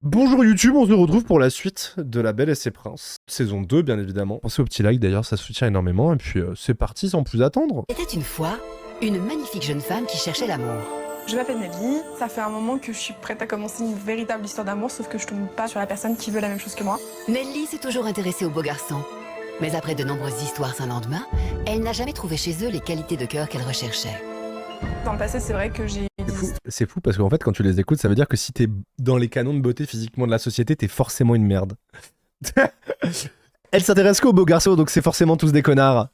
Bonjour YouTube, on se retrouve pour la suite de La Belle et ses Princes. Saison 2, bien évidemment. Pensez au petit like d'ailleurs, ça soutient énormément. Et puis c'est parti sans plus attendre. C'était une fois une magnifique jeune femme qui cherchait l'amour. Je m'appelle Nelly, ça fait un moment que je suis prête à commencer une véritable histoire d'amour, sauf que je tombe pas sur la personne qui veut la même chose que moi. Nelly s'est toujours intéressée aux beaux garçons. Mais après de nombreuses histoires sans lendemain, elle n'a jamais trouvé chez eux les qualités de cœur qu'elle recherchait. Dans le passé, c'est vrai que j'ai des C'est fou parce qu'en fait, quand tu les écoutes, ça veut dire que si t'es dans les canons de beauté physiquement de la société, t'es forcément une merde. Elle s'intéresse qu'aux beaux garçons, donc c'est forcément tous des connards.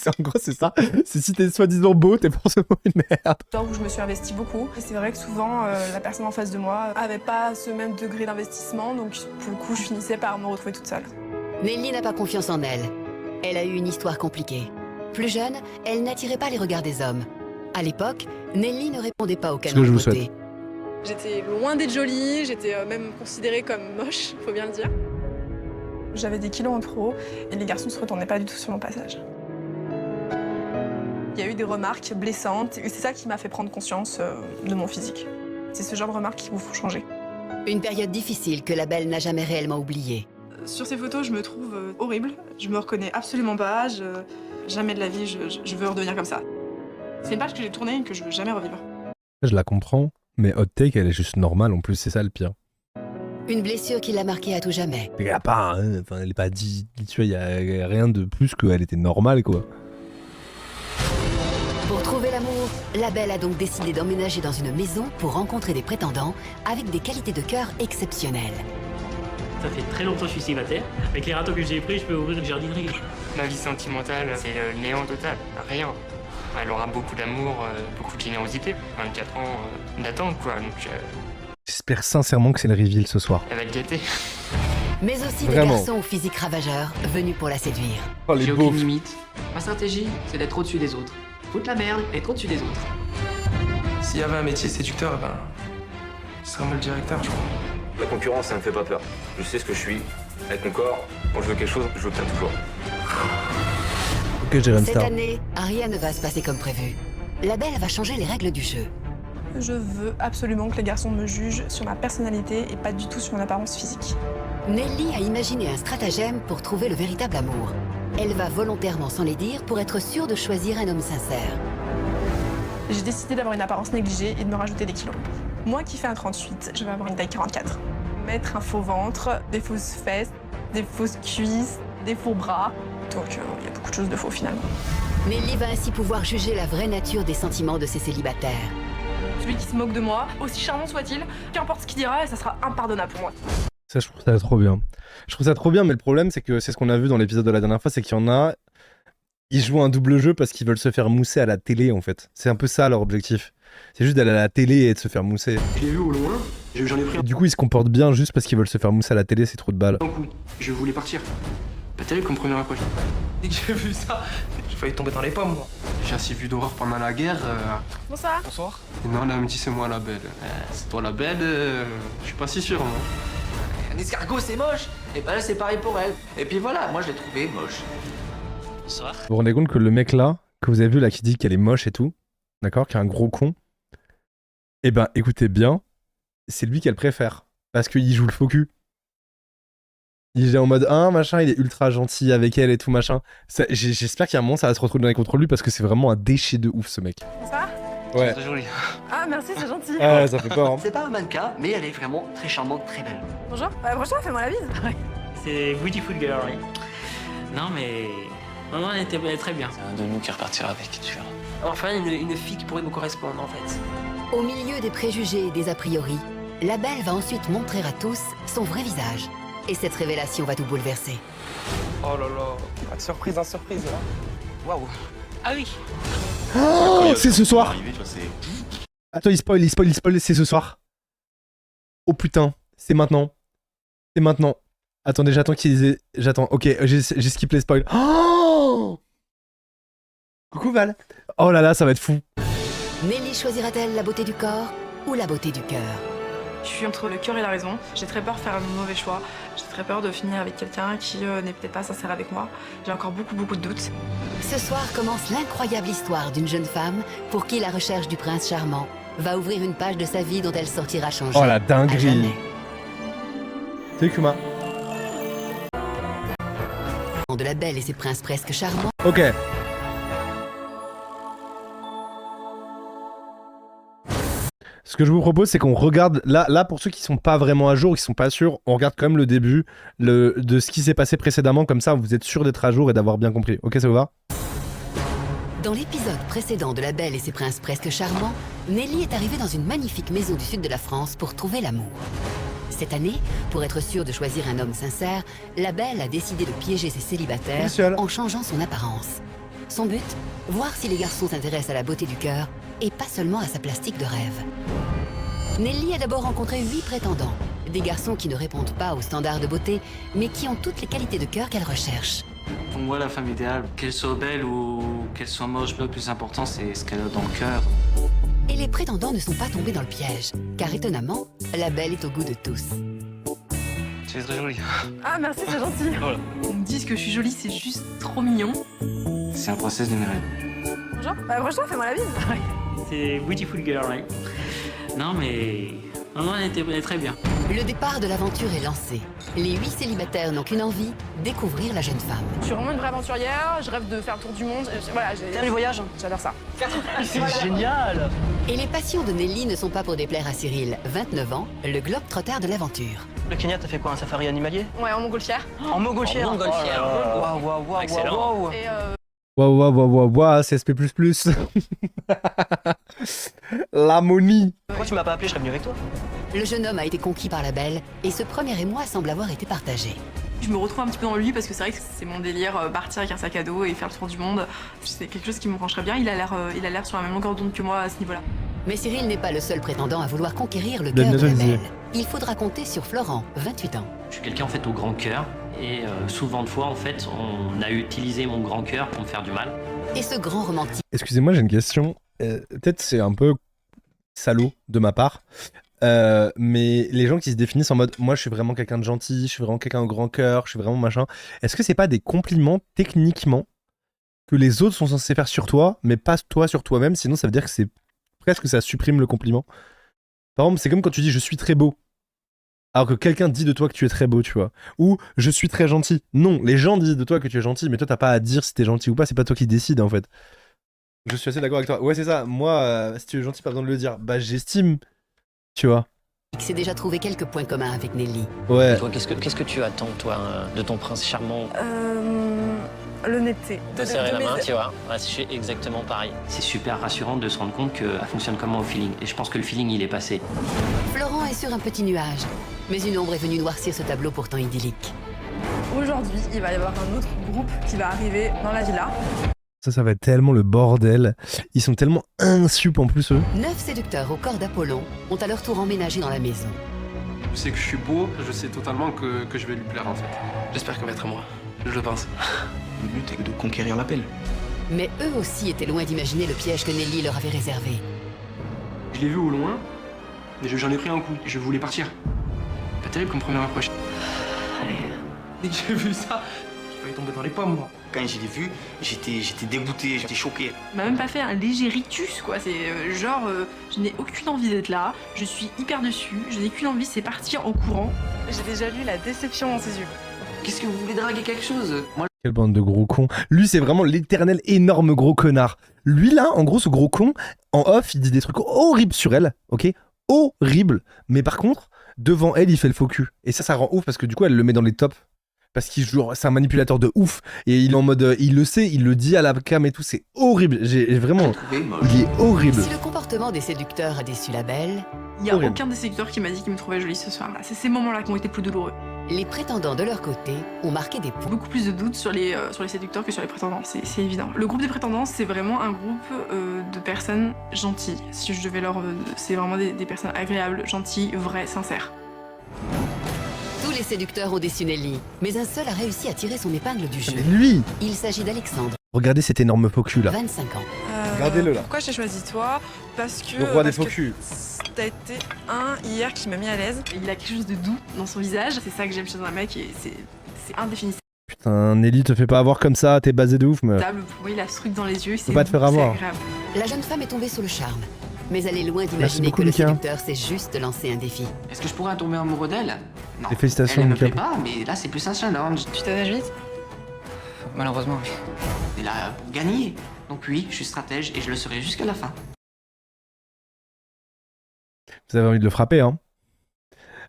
En gros, c'est ça. C'est si t'es soi-disant beau, t'es forcément une merde. histoires où je me suis investie beaucoup. Et c'est vrai que souvent, la personne en face de moi avait pas ce même degré d'investissement, donc pour le coup, je finissais par me retrouver toute seule. Nelly n'a pas confiance en elle. Elle a eu une histoire compliquée. Plus jeune, elle n'attirait pas les regards des hommes. À l'époque, Nelly ne répondait pas aux Ce que canons je de vous beauté. J'étais loin d'être jolie, j'étais même considérée comme moche, faut bien le dire. J'avais des kilos en trop et les garçons se retournaient pas du tout sur mon passage. Il y a eu des remarques blessantes et c'est ça qui m'a fait prendre conscience de mon physique. C'est ce genre de remarques qui vous font changer. Une période difficile que la belle n'a jamais réellement oubliée. Sur ces photos, je me trouve horrible. Je me reconnais absolument pas. Jamais de la vie, je veux redevenir comme ça. C'est une page que j'ai tournée et que je veux jamais revivre. Je la comprends, mais Hot Take, elle est juste normale en plus, c'est ça le pire. Une blessure qui l'a marquée à tout jamais. Elle a pas, enfin, elle est pas dit, tu vois, y a rien de plus qu'elle était normale, quoi. Pour trouver l'amour, la belle a donc décidé d'emménager dans une maison pour rencontrer des prétendants avec des qualités de cœur exceptionnelles. Ça fait très longtemps que je suis célibataire. Avec les râteaux que j'ai pris, je peux ouvrir une jardinerie. Ma vie sentimentale, c'est le néant total, rien. Elle aura beaucoup d'amour, beaucoup de générosité. 24 ans d'attente, quoi, donc J'espère sincèrement que c'est le reveal ce soir. elle va te gâter. Mais aussi Vraiment. des garçons au physique ravageur venus pour la séduire. Oh, les J'ai beaufs. aucune limite. Ma stratégie, c'est d'être au-dessus des autres. Toute la merde, être au-dessus des autres. S'il y avait un métier séducteur, ben, ce serait moi le directeur, je crois. La concurrence, ça me fait pas peur. Je sais ce que je suis. Avec mon corps, quand je veux quelque chose, je l'obtiens toujours. Ok, Jérém Cette Star. année, rien ne va se passer comme prévu. La belle va changer les règles du jeu. Je veux absolument que les garçons me jugent sur ma personnalité et pas du tout sur mon apparence physique. Nelly a imaginé un stratagème pour trouver le véritable amour. Elle va volontairement s'en les dire pour être sûre de choisir un homme sincère. J'ai décidé d'avoir une apparence négligée et de me rajouter des kilos. Moi qui fais un 38, je vais avoir une taille 44. Mettre un faux ventre, des fausses fesses, des fausses cuisses, des faux bras. Donc il y a beaucoup de choses de faux finalement. Nelly va ainsi pouvoir juger la vraie nature des sentiments de ses célibataires. Celui qui se moque de moi, aussi charmant soit-il, qu'importe ce qu'il dira, ça sera impardonnable pour moi. Ça, je trouve ça trop bien. Je trouve ça trop bien, mais le problème, c'est que c'est ce qu'on a vu dans l'épisode de la dernière fois, c'est qu'il y en a, ils jouent un double jeu parce qu'ils veulent se faire mousser à la télé, en fait. C'est un peu ça, leur objectif. C'est juste d'aller à la télé et de se faire mousser. Je l'ai vu au loin, j'en ai pris Et du coup, ils se comportent bien juste parce qu'ils veulent se faire mousser à la télé, c'est trop de balles. un coup. Je voulais partir. Pas terrible comme première approche. Dès que j'ai vu ça, j'ai failli tomber dans les pommes, moi. J'ai assez vu d'horreur pendant la guerre. Bonsoir. Bonsoir. Non, là, elle me dit c'est moi la belle. C'est toi la belle, je suis pas si sûr, moi. Un escargot c'est moche, et ben là c'est pareil pour elle. Et puis voilà, moi je l'ai trouvé moche. Bonsoir. Vous vous rendez compte que le mec là, que vous avez vu là, qui dit qu'elle est moche et tout, d'accord, qui est un gros con, eh ben, écoutez bien, c'est lui qu'elle préfère. Parce qu'il joue le faux cul. Il est en mode, machin, il est ultra gentil avec elle et tout, machin. J'espère qu'il y a un moment, ça va se retrouver dans les contre lui parce que c'est vraiment un déchet de ouf, ce mec. Bonsoir. Ouais. Très jolie. Ah merci, c'est gentil. Ah, ça fait peur, hein. C'est pas un mannequin, mais elle est vraiment très charmante, très belle. Bonjour. Franchement, fais-moi la bise. C'est Beautiful Girl, oui. Non, mais. Non, elle est très bien. C'est un de nous qui repartira avec, tu verras. Enfin, une fille qui pourrait me correspondre en fait. Au milieu des préjugés et des a priori, la belle va ensuite montrer à tous son vrai visage. Et cette révélation va tout bouleverser. Oh là là. Pas de surprise en surprise, là. Waouh. Ah oui. Oh, c'est ce soir. Attends, il spoil, c'est ce soir. Oh putain, c'est maintenant. C'est maintenant. Attendez, j'attends, ok, j'ai skippé les spoils. Oh, coucou Val. Oh là là, ça va être fou. Nelly choisira-t-elle la beauté du corps ou la beauté du cœur? Je suis entre le cœur et la raison. J'ai très peur de faire un mauvais choix. J'ai très peur de finir avec quelqu'un qui n'est peut-être pas sincère avec moi. J'ai encore beaucoup de doutes. Ce soir commence l'incroyable histoire d'une jeune femme pour qui la recherche du prince charmant va ouvrir une page de sa vie dont elle sortira changée. Oh la à dinguerie. jamais. Salut Kuma. De La Belle et ses princes presque charmants. Ok. Ce que je vous propose, c'est qu'on regarde, là pour ceux qui sont pas vraiment à jour, qui sont pas sûrs, on regarde quand même le début de ce qui s'est passé précédemment, comme ça vous êtes sûr d'être à jour et d'avoir bien compris. Ok, ça vous va? Dans l'épisode précédent de La Belle et ses princes presque charmants, Nelly est arrivée dans une magnifique maison du sud de la France pour trouver l'amour. Cette année, pour être sûre de choisir un homme sincère, La Belle a décidé de piéger ses célibataires en changeant son apparence. Son but, voir si les garçons s'intéressent à la beauté du cœur et pas seulement à sa plastique de rêve. Nelly a d'abord rencontré 8 prétendants, des garçons qui ne répondent pas aux standards de beauté, mais qui ont toutes les qualités de cœur qu'elle recherche. Pour moi, la femme idéale, qu'elle soit belle ou qu'elle soit moche, le plus important, c'est ce qu'elle a dans le cœur. Et les prétendants ne sont pas tombés dans le piège, car étonnamment, La Belle est au goût de tous. Tu es très jolie. Ah merci, c'est gentil. Voilà. On me dit que je suis jolie, c'est juste trop mignon. C'est la princesse de mes rêves. Bonjour. Bah franchement, fais-moi la bise. C'est Beautiful Girl, oui. Non, mais... Non, elle était très bien. Le départ de l'aventure est lancé. Les 8 célibataires n'ont qu'une envie, découvrir la jeune femme. Je suis vraiment une vraie aventurière, je rêve de faire le tour du monde. Voilà, Bien du voyage. j'adore ça. C'est génial. Et les passions de Nelly ne sont pas pour déplaire à Cyril, 29 ans, le globe-trotter de l'aventure. Le Kenya, t'as fait quoi, un safari animalier? Ouais, en montgolfière. En montgolfière. En montgolfière. Waouh, waouh, waouh, Excellent. waouh. Et Waouh, CSP++. L'ammonie. Pourquoi tu m'as pas appelé, je serais venu avec toi. Le jeune homme a été conquis par La Belle et ce premier émoi semble avoir été partagé. je me retrouve un petit peu dans lui parce que c'est vrai que c'est mon délire, partir avec un sac à dos et faire le tour du monde. C'est quelque chose qui me brancherait bien. Il a l'air sur la même longueur d'onde que moi à ce niveau-là. Mais Cyril n'est pas le seul prétendant à vouloir conquérir le Ben cœur de La Nathan, Belle. Il faudra compter sur Florent, 28 ans. Je suis quelqu'un en fait au grand cœur et souvent de fois en fait on a utilisé mon grand cœur pour me faire du mal. Et ce grand romantique. Excusez-moi, j'ai une question. Peut-être c'est un peu salaud de ma part. Mais les gens qui se définissent en mode moi je suis vraiment quelqu'un de gentil, je suis vraiment quelqu'un au grand cœur, je suis vraiment machin, est-ce que c'est pas des compliments techniquement que les autres sont censés faire sur toi, mais pas toi sur toi-même, sinon ça veut dire que c'est presque ça supprime le compliment. Par exemple, c'est comme quand tu dis je suis très beau, alors que quelqu'un dit de toi que tu es très beau, tu vois. Ou je suis très gentil. Non, les gens disent de toi que tu es gentil, mais toi t'as pas à dire si t'es gentil ou pas, c'est pas toi qui décides en fait. Je suis assez d'accord avec toi. Ouais, c'est ça, moi, si tu es gentil, pas besoin de le dire. Bah j'estime. Tu vois. s'est déjà trouvé quelques points communs avec Nelly. Ouais. Toi, qu'est-ce que tu attends, toi, de ton prince charmant? L'honnêteté. Te serrer la main, tu vois. Ouais, je suis exactement pareil. C'est super rassurant de se rendre compte qu'elle fonctionne comme moi au feeling. Et je pense que le feeling, il est passé. Florent est sur un petit nuage, mais une ombre est venue noircir ce tableau pourtant idyllique. Aujourd'hui, il va y avoir un autre groupe qui va arriver dans la villa. Ça va être tellement le bordel. Ils sont tellement insup en plus, eux. 9 séducteurs au corps d'Apollon ont à leur tour emménagé dans la maison. Je sais que je suis beau, je sais totalement que je vais lui plaire en fait. J'espère qu'elle va être à moi. Je le pense. Le but est de conquérir la belle. Mais eux aussi étaient loin d'imaginer le piège que Nelly leur avait réservé. Je l'ai vu au loin, mais j'en ai pris un coup. Je voulais partir. Pas terrible comme première approche. Dès que j'ai vu ça, je failli tomber dans les pommes, moi. Quand je l'ai vu, j'étais dégoûté, j'étais choqué. Il m'a même pas fait un léger rictus, quoi. C'est je n'ai aucune envie d'être là, je suis hyper dessus, je n'ai qu'une envie, c'est partir en courant. J'ai déjà lu la déception dans ses yeux. Qu'est-ce que vous voulez draguer quelque chose? Moi, quelle bande de gros cons. Lui, c'est vraiment l'éternel énorme gros connard. Lui, là, en gros, ce gros con, en off, il dit des trucs horribles sur elle, ok? Horrible. Mais par contre, devant elle, il fait le faux cul. Et ça rend ouf parce que du coup, elle le met dans les tops. Parce qu'il joue, c'est un manipulateur de ouf. Et il est en mode, il le sait, il le dit à la cam et tout. C'est horrible. J'ai vraiment. Il est horrible. Si le comportement des séducteurs a déçu la belle, il n'y a aucun des séducteurs qui m'a dit qu'il me trouvait jolie ce soir-là. C'est ces moments-là qui ont été plus douloureux. Les prétendants de leur côté ont marqué des points. Beaucoup plus de doutes sur les séducteurs que sur les prétendants, c'est évident. Le groupe des prétendants, c'est vraiment un groupe de personnes gentilles. Si je devais c'est vraiment des personnes agréables, gentilles, vraies, sincères. Tous les séducteurs ont déçu Nelly, mais un seul a réussi à tirer son épingle du jeu. Mais lui! Il s'agit d'Alexandre. Regardez cet énorme faux cul là. 25 ans. Regardez-le là. Pourquoi j'ai choisi toi? Parce que... Le roi des faux culs. T'as été un hier qui m'a mis à l'aise. Il a quelque chose de doux dans son visage. C'est ça que j'aime chez un mec et c'est indéfinissable. Putain, Nelly, te fais pas avoir comme ça, t'es basé de ouf, meuf. Pour moi, il a ce truc dans les yeux. Faut pas te faire avoir. Agréable. La jeune femme est tombée sous le charme. Mais elle est loin Merci d'imaginer beaucoup, que le Mika. séducteur s'est juste lancé un défi. Est-ce que je pourrais tomber amoureux d'elle? Non. Et félicitations, Elle ne me Mika. plaît pas, mais là c'est plus un challenge. Tu t'attaches vite? Malheureusement, oui. Et là, pour gagner. Donc oui, je suis stratège et je le serai jusqu'à la fin. Vous avez envie de le frapper, hein?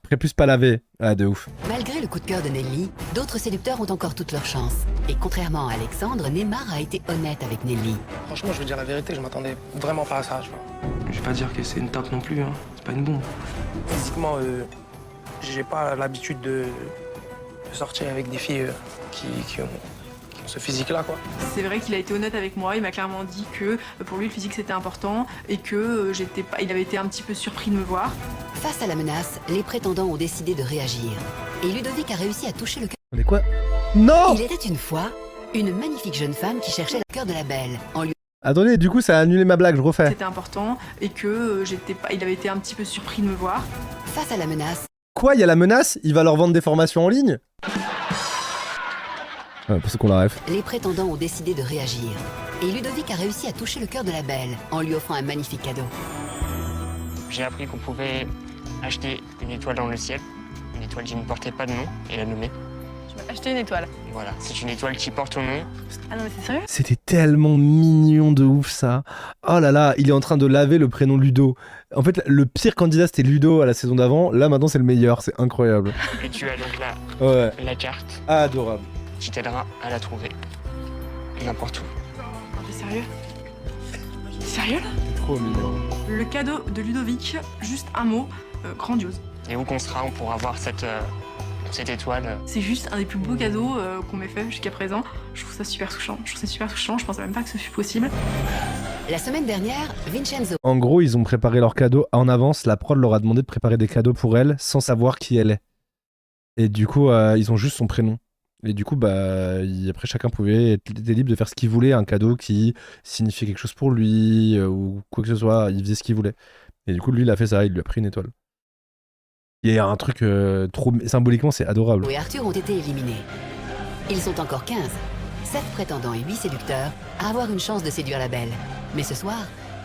Après, plus pas laver. Ah, de ouf. Malgré le coup de cœur de Nelly, d'autres séducteurs ont encore toute leur chance. Et contrairement à Alexandre, Neymar a été honnête avec Nelly. Franchement, je veux dire la vérité, je m'attendais vraiment pas à ça, tu vois. Je vais pas dire que c'est une tape non plus, hein. C'est pas une bombe. Physiquement, j'ai pas l'habitude de sortir avec des filles qui ont ce physique-là, quoi. C'est vrai qu'il a été honnête avec moi, il m'a clairement dit que pour lui le physique c'était important et que il avait été un petit peu surpris de me voir. Face à la menace, les prétendants ont décidé de réagir. Et Ludovic a réussi à toucher le cœur. Mais quoi? Non! Il était une fois une magnifique jeune femme qui cherchait le cœur de la belle en lui. Attendez, du coup, ça a annulé ma blague, je refais. C'était important et que il avait été un petit peu surpris de me voir. Face à la menace, Quoi, il y a la menace? Il va leur vendre des formations en ligne? Pour ceux qu'on la ref. les prétendants ont décidé de réagir. Et Ludovic a réussi à toucher le cœur de la belle en lui offrant un magnifique cadeau. J'ai appris qu'on pouvait acheter une étoile dans le ciel, une étoile qui ne portait pas de nom, et la nommer. Tu m'as acheté une étoile. Voilà, c'est une étoile qui porte ton nom. Ah non mais c'est sérieux? C'était tellement mignon de ouf, ça. Oh là là, il est en train de laver le prénom Ludo. En fait, le pire candidat, c'était Ludo à la saison d'avant. Là, maintenant, c'est le meilleur. C'est incroyable. Et tu as donc là Ouais. la carte Adorable. qui t'aidera à la trouver. N'importe où. Non t'es sérieux? T'es sérieux là? Trop mignon. Le cadeau de Ludovic, juste un mot, grandiose. Et où qu'on sera, on pourra voir cette étoile. C'est juste un des plus beaux cadeaux qu'on m'ait fait jusqu'à présent. Je trouve ça super touchant. Je pensais même pas que ce fût possible. La semaine dernière, Vincenzo En gros, ils ont préparé leurs cadeaux en avance. La prod leur a demandé de préparer des cadeaux pour elle sans savoir qui elle est. Et du coup, ils ont juste son prénom. Et du coup, après, chacun pouvait être libre de faire ce qu'il voulait. Un cadeau qui signifiait quelque chose pour lui ou quoi que ce soit. Il faisait ce qu'il voulait. Et du coup, lui, il a fait ça. Il lui a pris une étoile. Il y a un truc trop... Symboliquement, c'est adorable. et Arthur ont été éliminés. Ils sont encore 15. 7 prétendants et 8 séducteurs à avoir une chance de séduire la belle. Mais ce soir,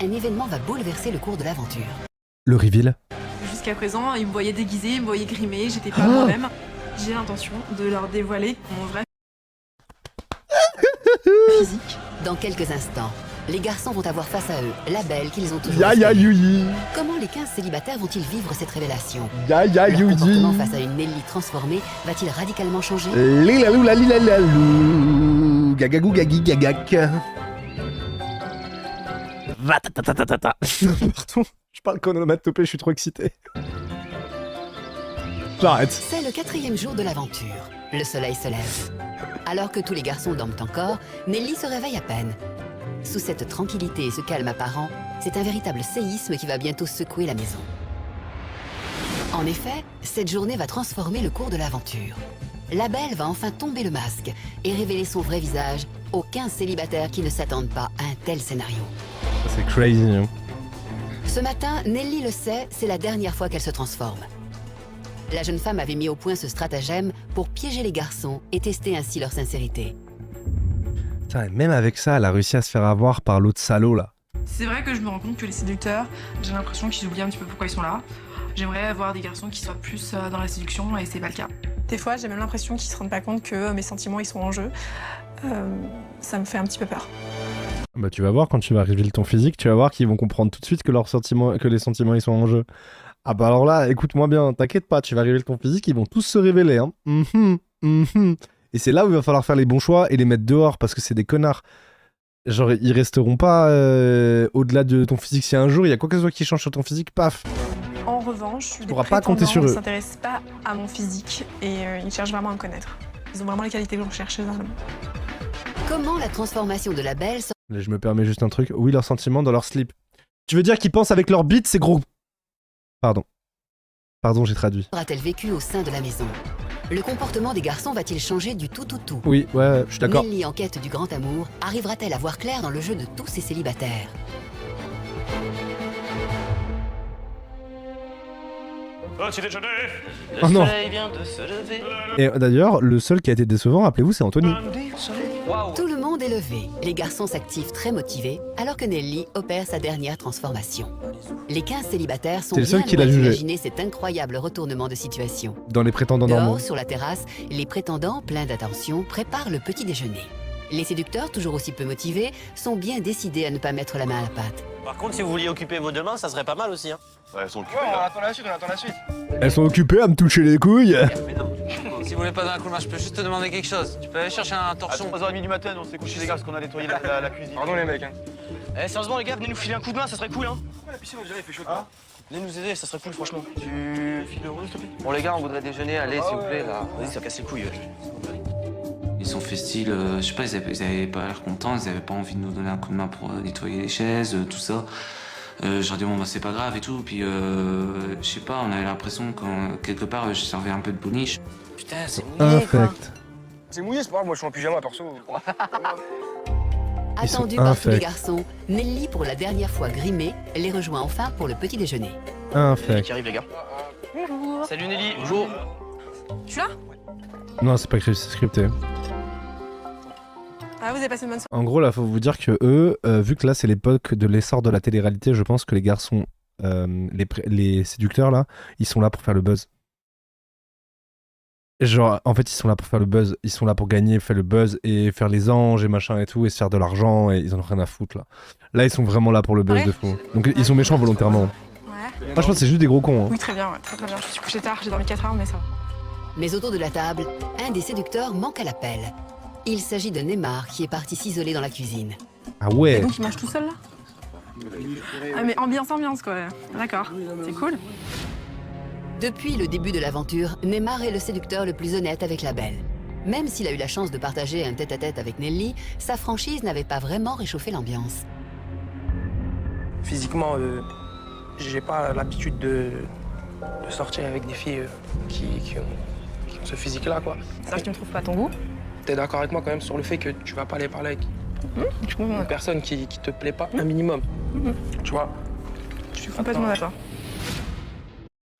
un événement va bouleverser le cours de l'aventure. Le reveal. Jusqu'à présent, ils me voyaient déguisée, ils me voyaient grimée, j'étais pas moi-même. J'ai l'intention de leur dévoiler mon vrai physique. Dans quelques instants, les garçons vont avoir face à eux la belle qu'ils ont toujours Ya ya espérée. yuyi. Comment les 15 célibataires vont-ils vivre cette révélation? Ya ya Leur yuyi. comportement face à une Nelly transformée va-t-il radicalement changer? Lilalou la lilalalou. Gagagou gagi gagak. Vatatatatata. Pardon, je parle chronomatopée, je suis trop excité. J'arrête. C'est le 4e jour de l'aventure. Le soleil se lève. Alors que tous les garçons dorment encore, Nelly se réveille à peine. Sous cette tranquillité et ce calme apparent, c'est un véritable séisme qui va bientôt secouer la maison. En effet, cette journée va transformer le cours de l'aventure. La belle va enfin tomber le masque et révéler son vrai visage aux 15 célibataires qui ne s'attendent pas à un tel scénario. C'est crazy. Hein. Ce matin, Nelly le sait, c'est la dernière fois qu'elle se transforme. La jeune femme avait mis au point ce stratagème pour piéger les garçons et tester ainsi leur sincérité. Putain, et même avec ça, elle a réussi à se faire avoir par l'autre salaud là. C'est vrai que je me rends compte que les séducteurs, j'ai l'impression qu'ils oublient un petit peu pourquoi ils sont là. J'aimerais avoir des garçons qui soient plus dans la séduction et c'est pas le cas. Des fois, j'ai même l'impression qu'ils se rendent pas compte que mes sentiments ils sont en jeu. Ça me fait un petit peu peur. Bah tu vas voir quand tu vas révéler ton physique, tu vas voir qu'ils vont comprendre tout de suite que les sentiments ils sont en jeu. Ah bah alors là, écoute-moi bien, t'inquiète pas, tu vas révéler ton physique, ils vont tous se révéler. Hein. Et c'est là où il va falloir faire les bons choix et les mettre dehors parce que c'est des connards. Genre ils resteront pas au-delà de ton physique. Si un jour il y a quoi que ce soit qui change sur ton physique, paf. En revanche, les pourras pas compter prétendants sur ne eux. s'intéressent pas à mon physique et ils cherchent vraiment à me connaître. Ils ont vraiment les qualités que je recherche chez un homme. Comment la transformation de la belle Là, je me permets juste un truc. Oui, leurs sentiments dans leur slip. Tu veux dire qu'ils pensent avec leur bite, c'est gros. Pardon, j'ai traduit. sera-t-elle vécue au sein de la maison? Le comportement des garçons va-t-il changer du tout? Oui, ouais, je suis d'accord. Nelly, en quête du grand amour, arrivera-t-elle à voir clair dans le jeu de tous ces célibataires? Petit déjeuner. Oh non. soleil vient de se lever. Et d'ailleurs, le seul qui a été décevant, rappelez-vous, c'est Anthony. Tout le monde est levée, les garçons s'activent très motivés alors que Nelly opère sa dernière transformation. Les 15 célibataires sont C'est le seul bien qui loin l'a jugé. d'imaginer cet incroyable retournement de situation. Dans les prétendants normaux. Dehors, sur la terrasse, les prétendants, pleins d'attention, préparent le petit déjeuner. Les séducteurs, toujours aussi peu motivés, sont bien décidés à ne pas mettre la main à la pâte. Par contre, si vous vouliez occuper vos deux mains, ça serait pas mal aussi. Hein. Ouais, elles sont occupées. Ouais, on attend la suite, on attend la suite. Elles sont occupées à me toucher les couilles. Mais non. Si vous voulez pas donner un coup de main, je peux juste te demander quelque chose. Tu peux aller chercher un torchon. À 3h30 du matin, on s'est couché les gars parce qu'on a nettoyé la cuisine. Pardon les mecs. Hein. Eh, sérieusement, les gars, venez nous filer un coup de main, ça serait cool, hein. La piscine, on dirait, il fait chaud. Venez nous aider, ça serait cool, franchement. Tu files le rose, s'il te plaît. Bon, les gars, on voudrait déjeuner, allez, s'il vous plaît, là. Vas-y, ça casse les couilles. Ils sont festiles, je sais pas, ils avaient pas l'air contents, ils avaient pas envie de nous donner un coup de main pour nettoyer les chaises, tout ça. Je leur dis bon bah c'est pas grave et tout, puis je sais pas, on avait l'impression qu'en quelque part je servais un peu de boniche. Putain, c'est mouillé, quoi. Infect. C'est mouillé, c'est pas grave, moi je suis en pyjama perso. Ils sont Attendus par tous les infects. garçons, Nelly, pour la dernière fois grimée, les rejoint enfin pour le petit déjeuner. Infect. Qui arrive, les gars. Bonjour. Salut Nelly, bonjour. Je suis là? Non, c'est pas scripté. Ah, vous avez passé une bonne soirée? En gros, là, faut vous dire que eux, vu que là, c'est l'époque de l'essor de la télé-réalité, je pense que les garçons, les séducteurs, là, ils sont là pour faire le buzz. Genre, en fait, ils sont là pour faire le buzz. Ils sont là pour gagner, faire le buzz et faire les anges et machin et tout, et se faire de l'argent, et ils en ont rien à foutre, là. Là, ils sont vraiment là pour le buzz Ouais. de fou. Donc, ils sont méchants volontairement. Ouais. Moi, je pense que c'est juste des gros cons. Hein. Oui, très bien, ouais, très bien. Je suis couché tard, j'ai dormi 4 heures, mais ça va. Mais autour de la table, un des séducteurs manque à l'appel. Il s'agit de Neymar qui est parti s'isoler dans la cuisine. Ah ouais. Et donc, il mange tout seul, là? Ah, mais ambiance, quoi. D'accord, c'est cool. Depuis le début de l'aventure, Neymar est le séducteur le plus honnête avec la belle. Même s'il a eu la chance de partager un tête-à-tête avec Nelly, sa franchise n'avait pas vraiment réchauffé l'ambiance. Physiquement, j'ai pas l'habitude de sortir avec des filles qui ont ce physique-là, quoi. C'est ça que tu me trouves pas à ton goût? T'es d'accord avec moi quand même sur le fait que tu vas pas aller parler avec une personne qui te plaît pas, un minimum. Tu vois? Je suis complètement d'accord.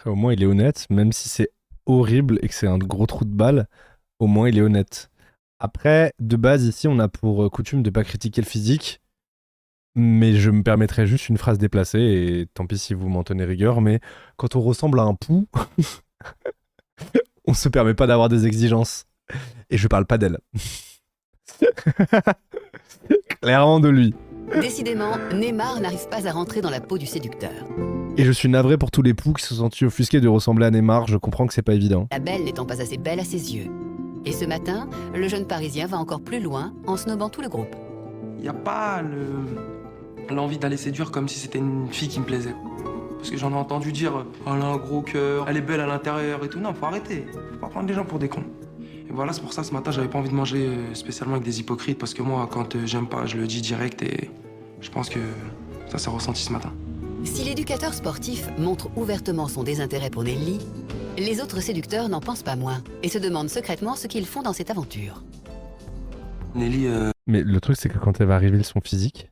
Au moins, il est honnête, même si c'est horrible et que c'est un gros trou de balle, au moins, il est honnête. Après, de base, ici, on a pour coutume de pas critiquer le physique, mais je me permettrai juste une phrase déplacée, et tant pis si vous m'en tenez rigueur, mais quand on ressemble à un pou, on se permet pas d'avoir des exigences. Et je parle pas d'elle. Clairement de lui. Décidément, Neymar n'arrive pas à rentrer dans la peau du séducteur. Et je suis navré pour tous les poux qui se sont sentis offusqués de ressembler à Neymar, je comprends que c'est pas évident. La belle n'étant pas assez belle à ses yeux. Et ce matin, le jeune Parisien va encore plus loin en snobant tout le groupe. Y a pas l'envie d'aller séduire comme si c'était une fille qui me plaisait. Parce que j'en ai entendu dire « elle a un gros cœur, elle est belle à l'intérieur et tout ». Non, faut arrêter. Faut pas prendre les gens pour des cons. Et voilà, c'est pour ça, ce matin, j'avais pas envie de manger spécialement avec des hypocrites. Parce que moi, quand j'aime pas, je le dis direct et je pense que ça s'est ressenti ce matin. Si l'éducateur sportif montre ouvertement son désintérêt pour Nelly, les autres séducteurs n'en pensent pas moins et se demandent secrètement ce qu'ils font dans cette aventure. Nelly, Mais le truc, c'est que quand elle va révéler son physique...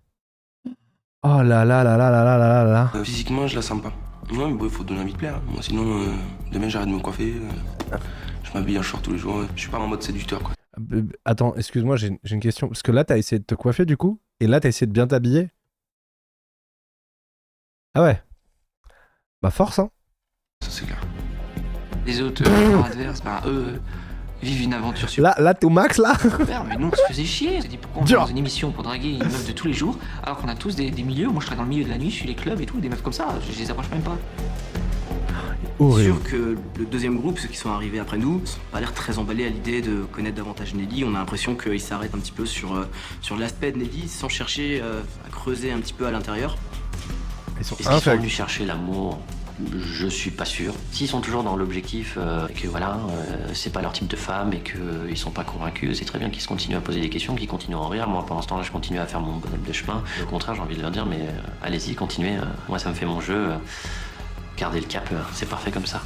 Oh là là là là là là là là là. physiquement, je la sens pas. Non, mais bon, il faut donner envie de plaire. Moi, sinon, demain, j'arrête de me coiffer. Je m'habille en short tous les jours. Je suis pas en mode séducteur, quoi. Attends, excuse-moi, j'ai une question. Parce que là, t'as essayé de te coiffer, du coup, et là, t'as essayé de bien t'habiller. Ah ouais. Bah force, hein. Ça c'est clair. Les autres adverses, ben eux vivent une aventure super. Là, t'es au max, là. Super, mais nous on se faisait chier. On s'est dit pourquoi on est dans une émission pour draguer une meuf de tous les jours, alors qu'on a tous des milieux. Moi je travaille dans le milieu de la nuit, je suis les clubs et tout, des meufs comme ça, je les approche même pas. Horrible. Sûr que le deuxième groupe, ceux qui sont arrivés après nous, n'ont pas l'air très emballés à l'idée de connaître davantage Nelly. On a l'impression qu'ils s'arrêtent un petit peu sur l'aspect de Nelly sans chercher à creuser un petit peu à l'intérieur. Ils sont Est-ce qu'ils sont venus chercher l'amour? Je suis pas sûr. S'ils sont toujours dans l'objectif et que voilà, c'est pas leur type de femme et qu'ils sont pas convaincus, c'est très bien qu'ils se continuent à poser des questions, qu'ils continuent à en rire. Moi, pendant ce temps-là, je continue à faire mon bonhomme de chemin. Au contraire, j'ai envie de leur dire, mais allez-y, continuez. Moi, ça me fait mon jeu. Gardez le cap, c'est parfait comme ça.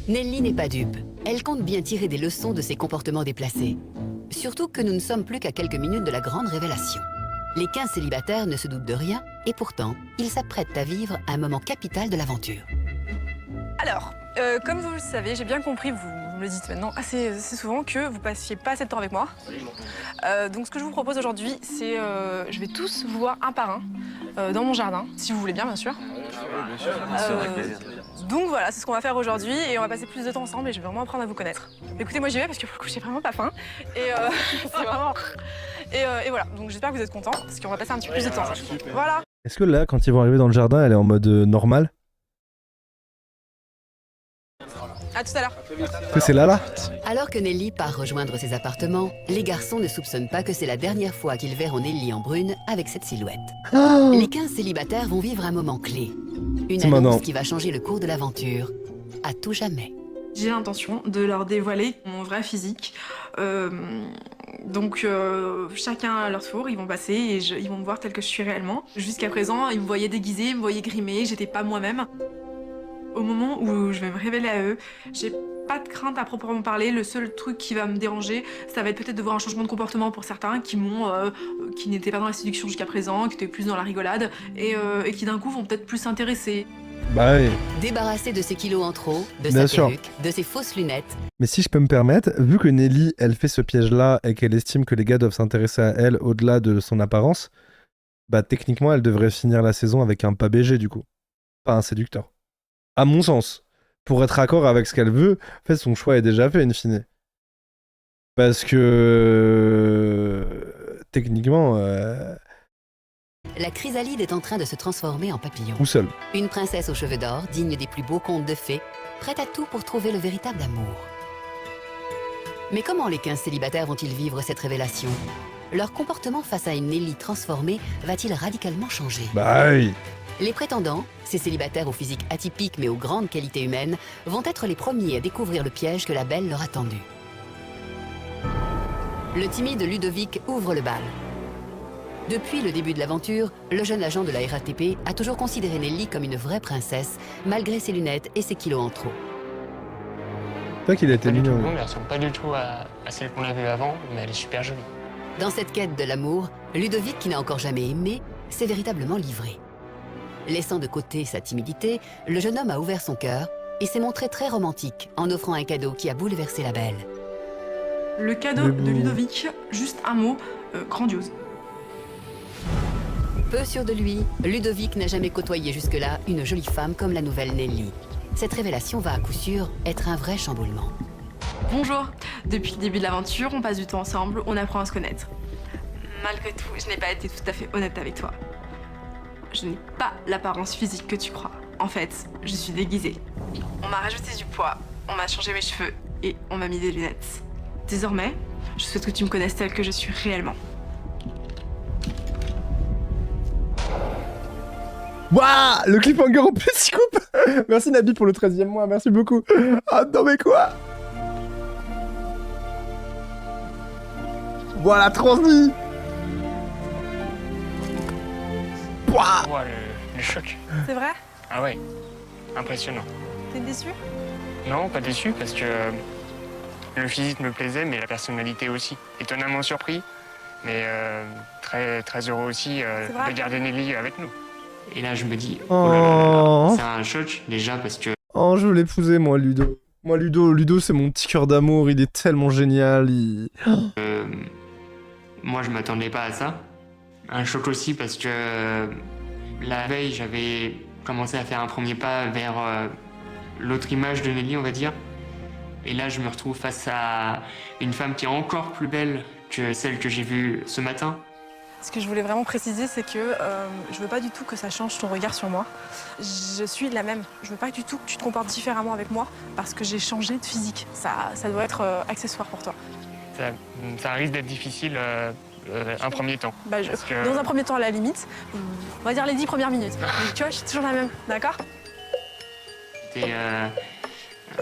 Nelly n'est pas dupe. Elle compte bien tirer des leçons de ses comportements déplacés. Surtout que nous ne sommes plus qu'à quelques minutes de la grande révélation. Les 15 célibataires ne se doutent de rien, et pourtant, ils s'apprêtent à vivre un moment capital de l'aventure. Alors, comme vous le savez, j'ai bien compris, vous me le dites maintenant assez souvent, que vous passiez pas assez de temps avec moi. Donc ce que je vous propose aujourd'hui, c'est je vais tous vous voir un par un dans mon jardin, si vous voulez bien sûr. Bien sûr, avec plaisir. Donc voilà, c'est ce qu'on va faire aujourd'hui et on va passer plus de temps ensemble et je vais vraiment apprendre à vous connaître. Écoutez, moi j'y vais parce que pour le coup j'ai vraiment pas faim et c'est vraiment... Et voilà, donc j'espère que vous êtes contents parce qu'on va passer un petit peu plus de temps ensemble. Voilà. Est-ce que là, quand ils vont arriver dans le jardin, elle est en mode normal? À tout à l'heure. Est-ce que c'est là? Alors que Nelly part rejoindre ses appartements, les garçons ne soupçonnent pas que c'est la dernière fois qu'ils verront Nelly en brune avec cette silhouette. Oh Les 15 célibataires vont vivre un moment clé. Une C'est annonce maintenant. qui va changer le cours de l'aventure. À tout jamais. J'ai l'intention de leur dévoiler mon vrai physique. Donc chacun à leur tour, ils vont passer et ils vont me voir tel que je suis réellement. Jusqu'à présent, ils me voyaient déguisée, ils me voyaient grimée, j'étais pas moi-même. Au moment où je vais me révéler à eux, j'ai pas de crainte à proprement parler. Le seul truc qui va me déranger, ça va être peut-être de voir un changement de comportement pour certains qui n'étaient pas dans la séduction jusqu'à présent, qui étaient plus dans la rigolade et qui d'un coup vont peut-être plus s'intéresser. Bah oui. Débarrassé de ses kilos en trop, de Bien sa sûr. perruque, de ses fausses lunettes, Mais si je peux me permettre, vu que Nelly, elle fait ce piège-là et qu'elle estime que les gars doivent s'intéresser à elle au-delà de son apparence, bah techniquement, elle devrait finir la saison avec un pas BG du coup. Pas un séducteur. À mon sens. Pour être raccord avec ce qu'elle veut, en fait, son choix est déjà fait, in fine. Parce que... techniquement... la chrysalide est en train de se transformer en papillon. Ou seul. Une princesse aux cheveux d'or, digne des plus beaux contes de fées, prête à tout pour trouver le véritable amour. Mais comment les 15 célibataires vont-ils vivre cette révélation? Leur comportement face à une Nelly transformée va-t-il radicalement changer? Bah oui. Les prétendants, ces célibataires au physique atypique mais aux grandes qualités humaines, vont être les premiers à découvrir le piège que la belle leur a tendu. Le timide Ludovic ouvre le bal. Depuis le début de l'aventure, le jeune agent de la RATP a toujours considéré Nelly comme une vraie princesse, malgré ses lunettes et ses kilos en trop. C'est vrai qu'il a été Pas du tout mignon. blonde, elle ressemble pas du tout à celle qu'on a vue avant, mais elle est super jolie. Dans cette quête de l'amour, Ludovic, qui n'a encore jamais aimé, s'est véritablement livré. Laissant de côté sa timidité, le jeune homme a ouvert son cœur et s'est montré très romantique en offrant un cadeau qui a bouleversé la belle. Le cadeau de Ludovic, juste un mot, grandiose. Peu sûr de lui, Ludovic n'a jamais côtoyé jusque-là une jolie femme comme la nouvelle Nelly. Cette révélation va à coup sûr être un vrai chamboulement. Bonjour. Depuis le début de l'aventure, on passe du temps ensemble, on apprend à se connaître. Malgré tout, je n'ai pas été tout à fait honnête avec toi. Je n'ai pas l'apparence physique que tu crois. En fait, je suis déguisée. On m'a rajouté du poids, on m'a changé mes cheveux et on m'a mis des lunettes. Désormais, je souhaite que tu me connaisses telle que je suis réellement. Waouh, le cliffhanger en plus, il coupe. Merci Nabi pour le 13e mois, merci beaucoup. Ah non mais quoi? Voilà, transmis. Pouah. Ouah, le choc. C'est vrai? Ah ouais, impressionnant. T'es déçu? Non, pas déçu parce que le physique me plaisait, mais la personnalité aussi. Étonnamment surpris, mais très, très heureux aussi de garder Nelly avec nous. Et là, je me dis, Oh. oh là là là, c'est un choc déjà parce que Oh, je veux l'épouser moi, Ludo. Moi, Ludo, c'est mon petit cœur d'amour, il est tellement génial. moi, je m'attendais pas à ça. Un choc aussi parce que la veille, j'avais commencé à faire un premier pas vers l'autre image de Nelly, on va dire. Et là, je me retrouve face à une femme qui est encore plus belle que celle que j'ai vue ce matin. Ce que je voulais vraiment préciser, c'est que je veux pas du tout que ça change ton regard sur moi. Je suis la même. Je veux pas du tout que tu te comportes différemment avec moi parce que j'ai changé de physique. Ça doit être accessoire pour toi. Ça risque d'être difficile un premier temps. Bah, dans un premier temps, à la limite, on va dire les 10 premières minutes. Mais tu vois, je suis toujours la même, d'accord? J'étais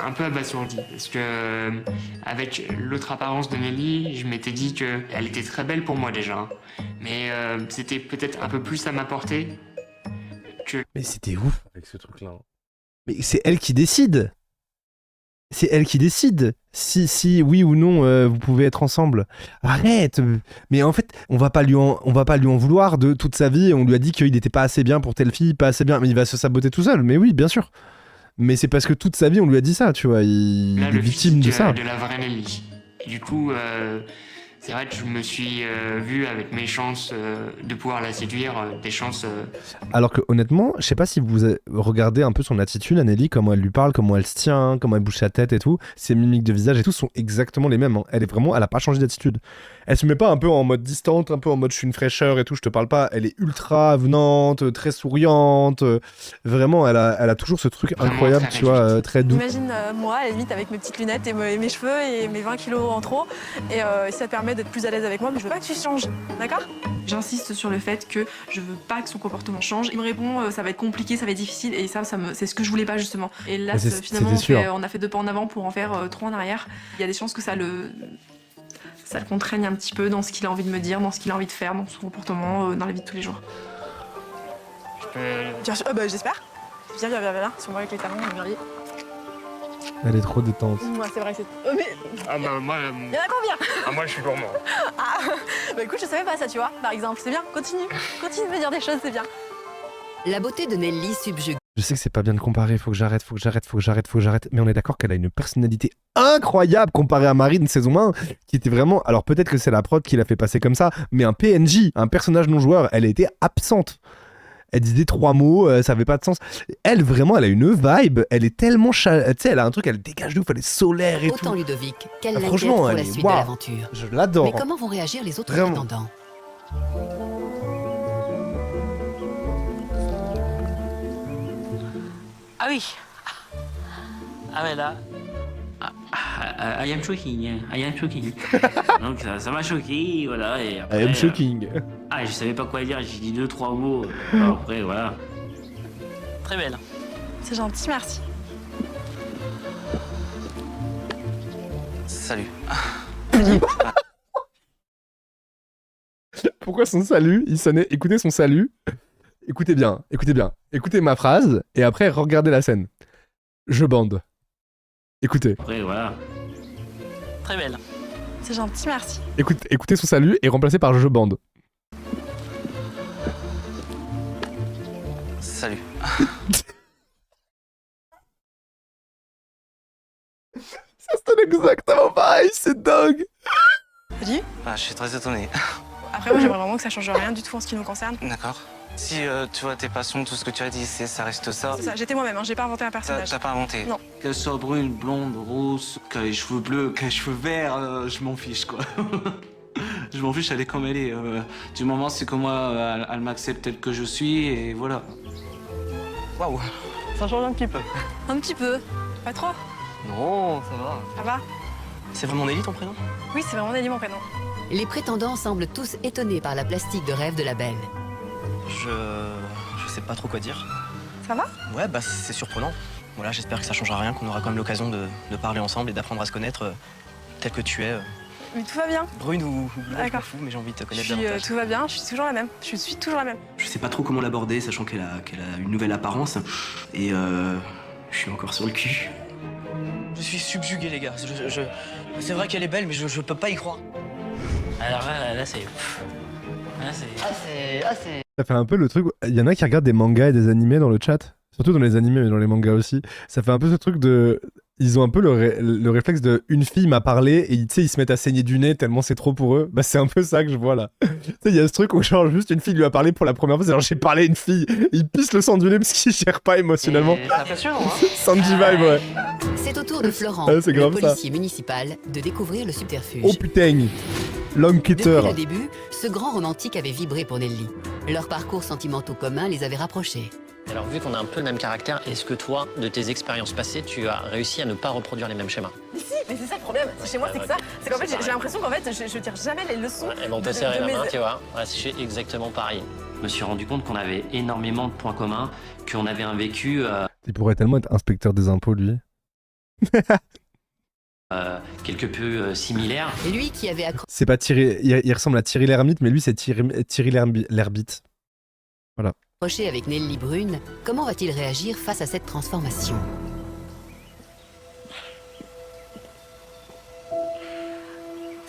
un peu abasourdi parce que avec l'autre apparence de Nelly, je m'étais dit qu'elle était très belle pour moi déjà, hein. Mais c'était peut-être un peu plus à ma portée que... Mais c'était ouf avec ce truc-là. Mais c'est elle qui décide. C'est elle qui décide si oui ou non vous pouvez être ensemble. Arrête. Mais en fait, on va pas lui en vouloir de toute sa vie. On lui a dit qu'il n'était pas assez bien pour telle fille, pas assez bien. Mais il va se saboter tout seul. Mais oui, bien sûr. Mais c'est parce que toute sa vie, on lui a dit ça, tu vois. Il Là, est le victime de physique ça. de la vraie Nelly. Et du coup, c'est vrai que je me suis vu avec mes chances de pouvoir la séduire, des chances... Alors que honnêtement, je sais pas si vous regardez un peu son attitude, Anneli, comment elle lui parle, comment elle se tient, comment elle bouge sa tête et tout, ses mimiques de visage et tout sont exactement les mêmes. Hein. Elle a pas changé d'attitude. Elle se met pas un peu en mode distante, un peu en mode je suis une fraîcheur et tout, je te parle pas. Elle est ultra avenante, très souriante. Vraiment, elle a toujours ce truc Vraiment incroyable, très tu vois, très doux. Imagine moi, à la limite, avec mes petites lunettes et mes cheveux et mes 20 kilos en trop. Et ça te permet d'être plus à l'aise avec moi, mais je veux pas que tu changes, d'accord? J'insiste sur le fait que je veux pas que son comportement change. Il me répond ça va être compliqué, ça va être difficile, et c'est ce que je voulais pas justement. Et là, Mais finalement, c'était on a fait 2 pas en avant pour en faire 3 en arrière. Il y a des chances que ça le contraigne un petit peu dans ce qu'il a envie de me dire, dans ce qu'il a envie de faire, dans son comportement, dans la vie de tous les jours. Je peux... Bah, j'espère. Viens, sur moi avec les talons, Marie. Elle est trop détente. Moi, c'est vrai que c'est... mais... Ah bah moi... Il y en a combien? Ah moi je suis gourmand. Ah, bah écoute, je savais pas ça, tu vois, par exemple. C'est bien, continue de me dire des choses, c'est bien. La beauté de Nelly subjugue. Je sais que c'est pas bien de comparer, faut que j'arrête, mais on est d'accord qu'elle a une personnalité incroyable comparée à Marine saison 1, qui était vraiment, alors peut-être que c'est la prod qui l'a fait passer comme ça, mais un PNJ, un personnage non joueur, elle a été absente. Elle disait 3 mots, ça avait pas de sens. Elle, vraiment, elle a une vibe, elle est tellement tu sais, elle a un truc, elle dégage de ouf, elle est solaire et Autant tout. Ludovic qu'elle l'inquiète Franchement, pour elle la est suite waouh. de l'aventure. Je l'adore. Mais comment vont réagir les autres Vraiment. prétendants? Ah oui. Ah ouais, là. I am shocking. Donc ça m'a choqué, voilà. Et après, I am shocking. je savais pas quoi dire, j'ai dit 2-3 mots. Après, voilà. Très belle. C'est gentil, merci. Salut. Pourquoi son salut, il sonnait, écoutez son salut, écoutez bien, écoutez ma phrase, et après regardez la scène. Je bande. Écoutez. Après, voilà. Très belle. C'est gentil, merci. Écoutez son salut et remplacé par je bande. Salut. Ça sonne exactement pareil, c'est dingue. Salut. Ah, je suis très étonné. Après, moi, j'aimerais vraiment que ça change rien du tout en ce qui nous concerne. D'accord. Si tu vois tes passions, tout ce que tu as dit, ça reste ça. C'est ça, j'étais moi-même, hein, j'ai pas inventé un personnage. T'as pas inventé? Non. Qu'elle soit brune, blonde, rose, qu'elle ait les cheveux bleus, qu'elle ait les cheveux verts, je m'en fiche, quoi. Je m'en fiche, elle est comme elle est. Du moment, c'est que moi, elle m'accepte telle que je suis, et voilà. Waouh, ça change un petit peu. Un petit peu. Pas trop. Non, ça va. Ça va? C'est vraiment Nelly ton prénom? Oui, c'est vraiment Nelly mon prénom. Les prétendants semblent tous étonnés par la plastique de rêve de la belle. Je sais pas trop quoi dire. Ça va? Ouais, bah c'est surprenant. Voilà, j'espère que ça changera rien, qu'on aura quand même l'occasion de parler ensemble et d'apprendre à se connaître tel que tu es. Mais tout va bien. Brune ou blonde, je m'en D'accord. fous, mais j'ai envie de te connaître davantage. Tout va bien, je suis toujours la même. Je suis toujours la même. Je sais pas trop comment l'aborder, sachant qu'elle a une nouvelle apparence. Et je suis encore sur le cul. Je suis subjugué, les gars. C'est vrai qu'elle est belle, mais je peux pas y croire. Alors là, c'est... Là, c'est... Ça fait un peu le truc, il y en a qui regardent des mangas et des animés dans le chat, surtout dans les animés mais dans les mangas aussi. Ça fait un peu ce truc de... Ils ont un peu le réflexe de une fille m'a parlé et tu sais ils se mettent à saigner du nez tellement c'est trop pour eux. Bah c'est un peu ça que je vois là. Tu sais il y a ce truc où genre juste une fille lui a parlé pour la première fois, c'est genre j'ai parlé à une fille, il pisse le sang du nez parce qu'il gère pas émotionnellement. C'est impressionnant, hein. Sanji vibe ouais. C'est au tour de Florent, Ah, c'est le grave ça. policier municipal, de découvrir le subterfuge. Oh putain, Long Cutter. Depuis le début, ce grand romantique avait vibré pour Nelly. Leurs parcours sentimentaux communs les avaient rapprochés. Alors, vu qu'on a un peu le même caractère, est-ce que toi, de tes expériences passées, tu as réussi à ne pas reproduire les mêmes schémas? Mais si, mais c'est ça le problème. Chez moi, c'est que ça. C'est qu'en fait, j'ai l'impression qu'en fait, je tire jamais les leçons. Et ben, on peut serrer la main, tu vois. Ouais, c'est exactement pareil. Je me suis rendu compte qu'on avait énormément de points communs, qu'on avait un vécu... Il pourrait tellement être inspecteur des impôts lui. quelque peu similaire. Et lui qui avait C'est pas Thierry, il ressemble à Thierry Lhermitte mais lui c'est Thierry Lherbitte. Voilà. accroché avec Nelly Brune, comment va-t-il réagir face à cette transformation?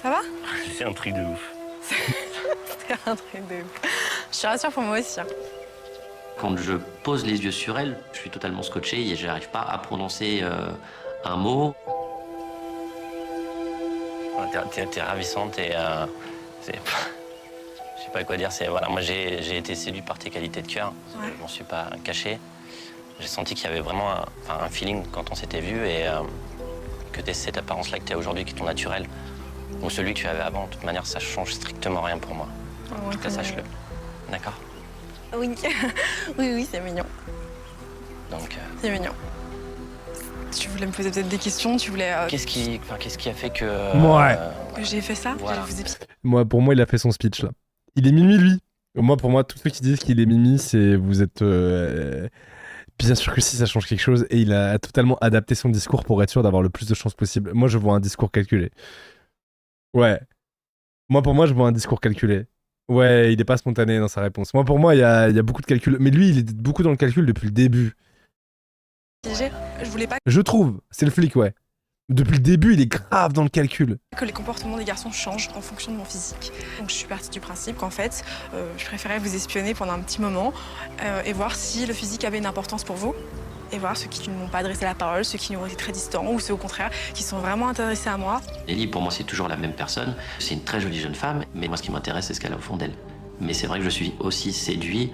Ça va? C'est un truc de ouf. C'est un truc de ouf. Je suis rassurée pour moi aussi. Hein. Quand je pose les yeux sur elle, je suis totalement scotché et j'arrive pas à prononcer un mot. T'es ravissante et je sais pas quoi dire. Voilà, moi j'ai été séduit par tes qualités de cœur. Ouais. Je m'en suis pas caché. J'ai senti qu'il y avait vraiment un feeling quand on s'était vu et que t'aies cette apparence-là que t'as aujourd'hui, qui est ton naturel, ou celui que tu avais avant. De toute manière, ça change strictement rien pour moi. En tout cas, sache-le. D'accord? Oui, oui, c'est mignon. Donc. C'est mignon. Tu voulais me poser peut-être des questions, tu voulais... Qu'est-ce qui a fait que... que j'ai fait ça? Voilà. Pour moi, il a fait son speech, là. Il est Mimi, lui. Pour moi, tous ceux qui disent qu'il est Mimi, c'est... Vous êtes... Bien sûr que si, ça change quelque chose. Et il a totalement adapté son discours pour être sûr d'avoir le plus de chances possible. Moi, je vois un discours calculé. Ouais. Pour moi, je vois un discours calculé. Ouais, il n'est pas spontané dans sa réponse. Pour moi, il y a beaucoup de calcul. Mais lui, il est beaucoup dans le calcul depuis le début. Je voulais pas Je trouve, c'est le flic, ouais. Depuis le début, il est grave dans le calcul. Que les comportements des garçons changent en fonction de mon physique. Donc je suis partie du principe qu'en fait, je préférais vous espionner pendant un petit moment et voir si le physique avait une importance pour vous. Et voir ceux qui ne m'ont pas adressé la parole, ceux qui ont été très distants ou ceux au contraire qui sont vraiment intéressés à moi. Nelly, pour moi, c'est toujours la même personne. C'est une très jolie jeune femme, mais moi, ce qui m'intéresse, c'est ce qu'elle a au fond d'elle. Mais c'est vrai que je suis aussi séduit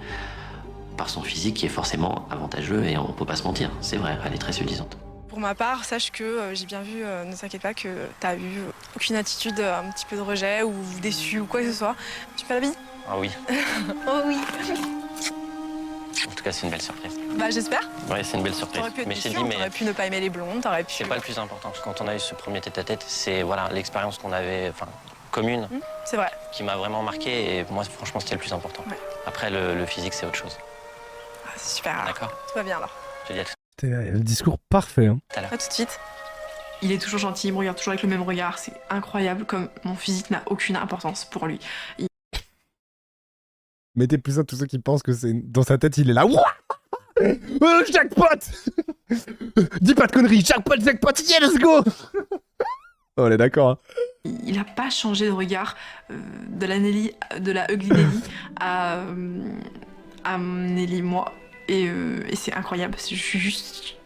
par son physique qui est forcément avantageux et on peut pas se mentir. C'est vrai, elle est très séduisante. Pour ma part, sache que j'ai bien vu, ne t'inquiète pas, que t'as eu aucune attitude, un petit peu de rejet ou déçu ou quoi que ce soit. Tu fais la bise? Ah oui. Oh oui. En tout cas, c'est une belle surprise. Bah j'espère. Ouais, c'est une belle surprise. T'aurais pu être déçu, t'aurais pu ne pas aimer les blondes, t'aurais pu... C'est pas le plus important. Quand on a eu ce premier tête-à-tête, c'est voilà, l'expérience qu'on avait, commune. C'est vrai. Qui m'a vraiment marqué et moi, franchement, c'était le plus important. Ouais. Après, le physique, c'est autre chose. Ah, c'est super. D'accord. Tout va bien alors. Je te dis à tout. C'était le discours parfait. Hein. À tout de suite. Il est toujours gentil, il me regarde toujours avec le même regard. C'est incroyable comme mon physique n'a aucune importance pour lui. Mettez plus un tous ceux qui pensent que c'est dans sa tête, il est là. Jackpot. Dis pas de conneries, jackpot, yeah, let's go. On est d'accord. Hein. Il a pas changé de regard de la ugly Nelly à Nelly, moi. Et c'est incroyable. Je suis juste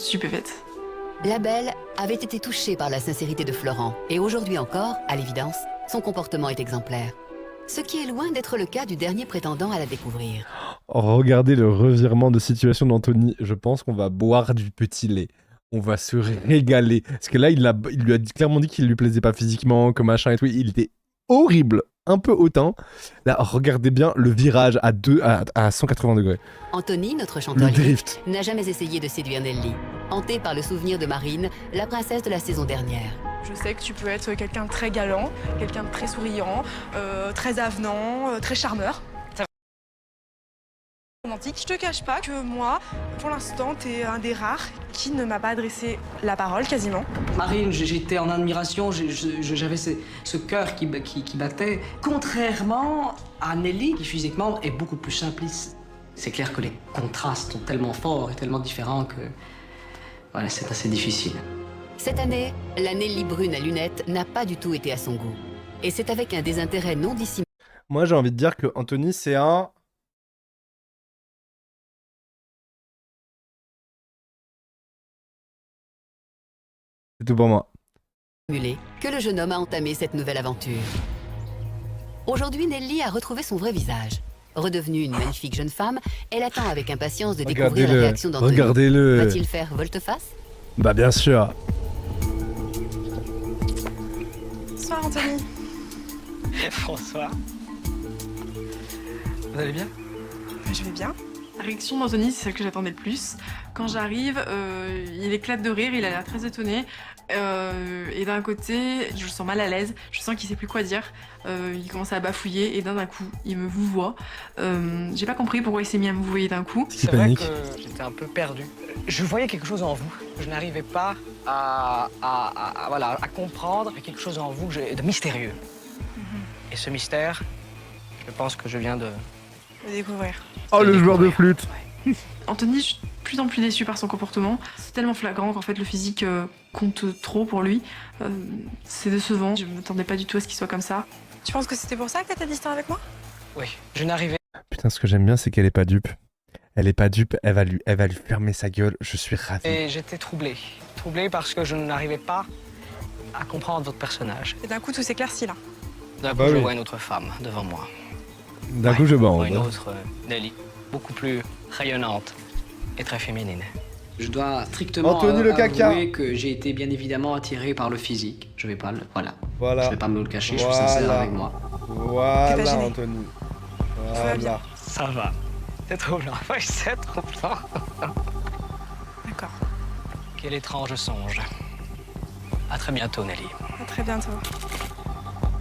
stupéfaite. La belle avait été touchée par la sincérité de Florent. Et aujourd'hui encore, à l'évidence, son comportement est exemplaire. Ce qui est loin d'être le cas du dernier prétendant à la découvrir. Regardez le revirement de situation d'Anthony. Je pense qu'on va boire du petit lait. On va se régaler. Parce que là, il lui a clairement dit qu'il lui plaisait pas physiquement, comme machin et tout. Il était horrible, un peu hautain. Là, regardez bien le virage à 180 degrés. Anthony, notre chanteur lyrique, n'a jamais essayé de séduire Nelly. Hanté par le souvenir de Marine, la princesse de la saison dernière. Je sais que tu peux être quelqu'un de très galant, quelqu'un de très souriant, très avenant, très charmeur. Romantique. Je te cache pas que moi, pour l'instant, t'es un des rares qui ne m'a pas adressé la parole, quasiment. Marine, j'étais en admiration, j'avais ce cœur qui battait. Contrairement à Nelly, qui physiquement est beaucoup plus simpliste. C'est clair que les contrastes sont tellement forts et tellement différents que... Voilà, c'est assez difficile. Cette année, la Nelly brune à lunettes n'a pas du tout été à son goût. Et c'est avec un désintérêt non dissimulé. Moi, j'ai envie de dire que Anthony, c'est un... C'est tout pour moi. Que le jeune homme a entamé cette nouvelle aventure. Aujourd'hui, Nelly a retrouvé son vrai visage. Redevenue une magnifique jeune femme, elle attend avec impatience de découvrir la réaction d'Anthony. Regardez-le. Va-t-il faire volte-face? Bah bien sûr. Bonsoir Anthony. Bonsoir. Vous allez bien? Je vais bien. La réaction d'Anthony, c'est celle que j'attendais le plus. Quand j'arrive, il éclate de rire, il a l'air très étonné. Et d'un côté, je le sens mal à l'aise, je sens qu'il sait plus quoi dire. Il commence à bafouiller et d'un coup, il me vouvoie. J'ai pas compris pourquoi il s'est mis à me vouvoyer d'un coup. C'est vrai que j'étais un peu perdu. Je voyais quelque chose en vous. Je n'arrivais pas à comprendre quelque chose en vous de mystérieux. Et ce mystère, je pense que je viens de découvrir. Oh, le joueur de flûte. Ouais. Anthony, je suis de plus en plus déçue par son comportement. C'est tellement flagrant qu'en fait le physique compte trop pour lui. C'est décevant. Je m'attendais pas du tout à ce qu'il soit comme ça. Tu penses que c'était pour ça que t'étais distant avec moi? Oui, je n'arrivais. Putain, Putain, ce que j'aime bien, c'est qu'elle est pas dupe. Elle est pas dupe, elle va lui fermer sa gueule. Je suis ravi. Et j'étais troublé. Troublé parce que je n'arrivais pas à comprendre votre personnage. Et d'un coup, tout s'éclaircit là. D'un coup, Bah je oui. vois une autre femme devant moi. D'un coup, je bande. Une autre, Nelly, beaucoup plus rayonnante et très féminine. Je dois strictement Anthony le caca. avouer que j'ai été bien évidemment attiré par le physique. Je vais pas le... Voilà. Je vais pas me le cacher, je suis sincère avec moi. Voilà, T'es pas gêné. Anthony. Ça va bien. Ça va. C'est troublant. Oui, c'est troublant. D'accord. Quel étrange songe. À très bientôt, Nelly. À très bientôt.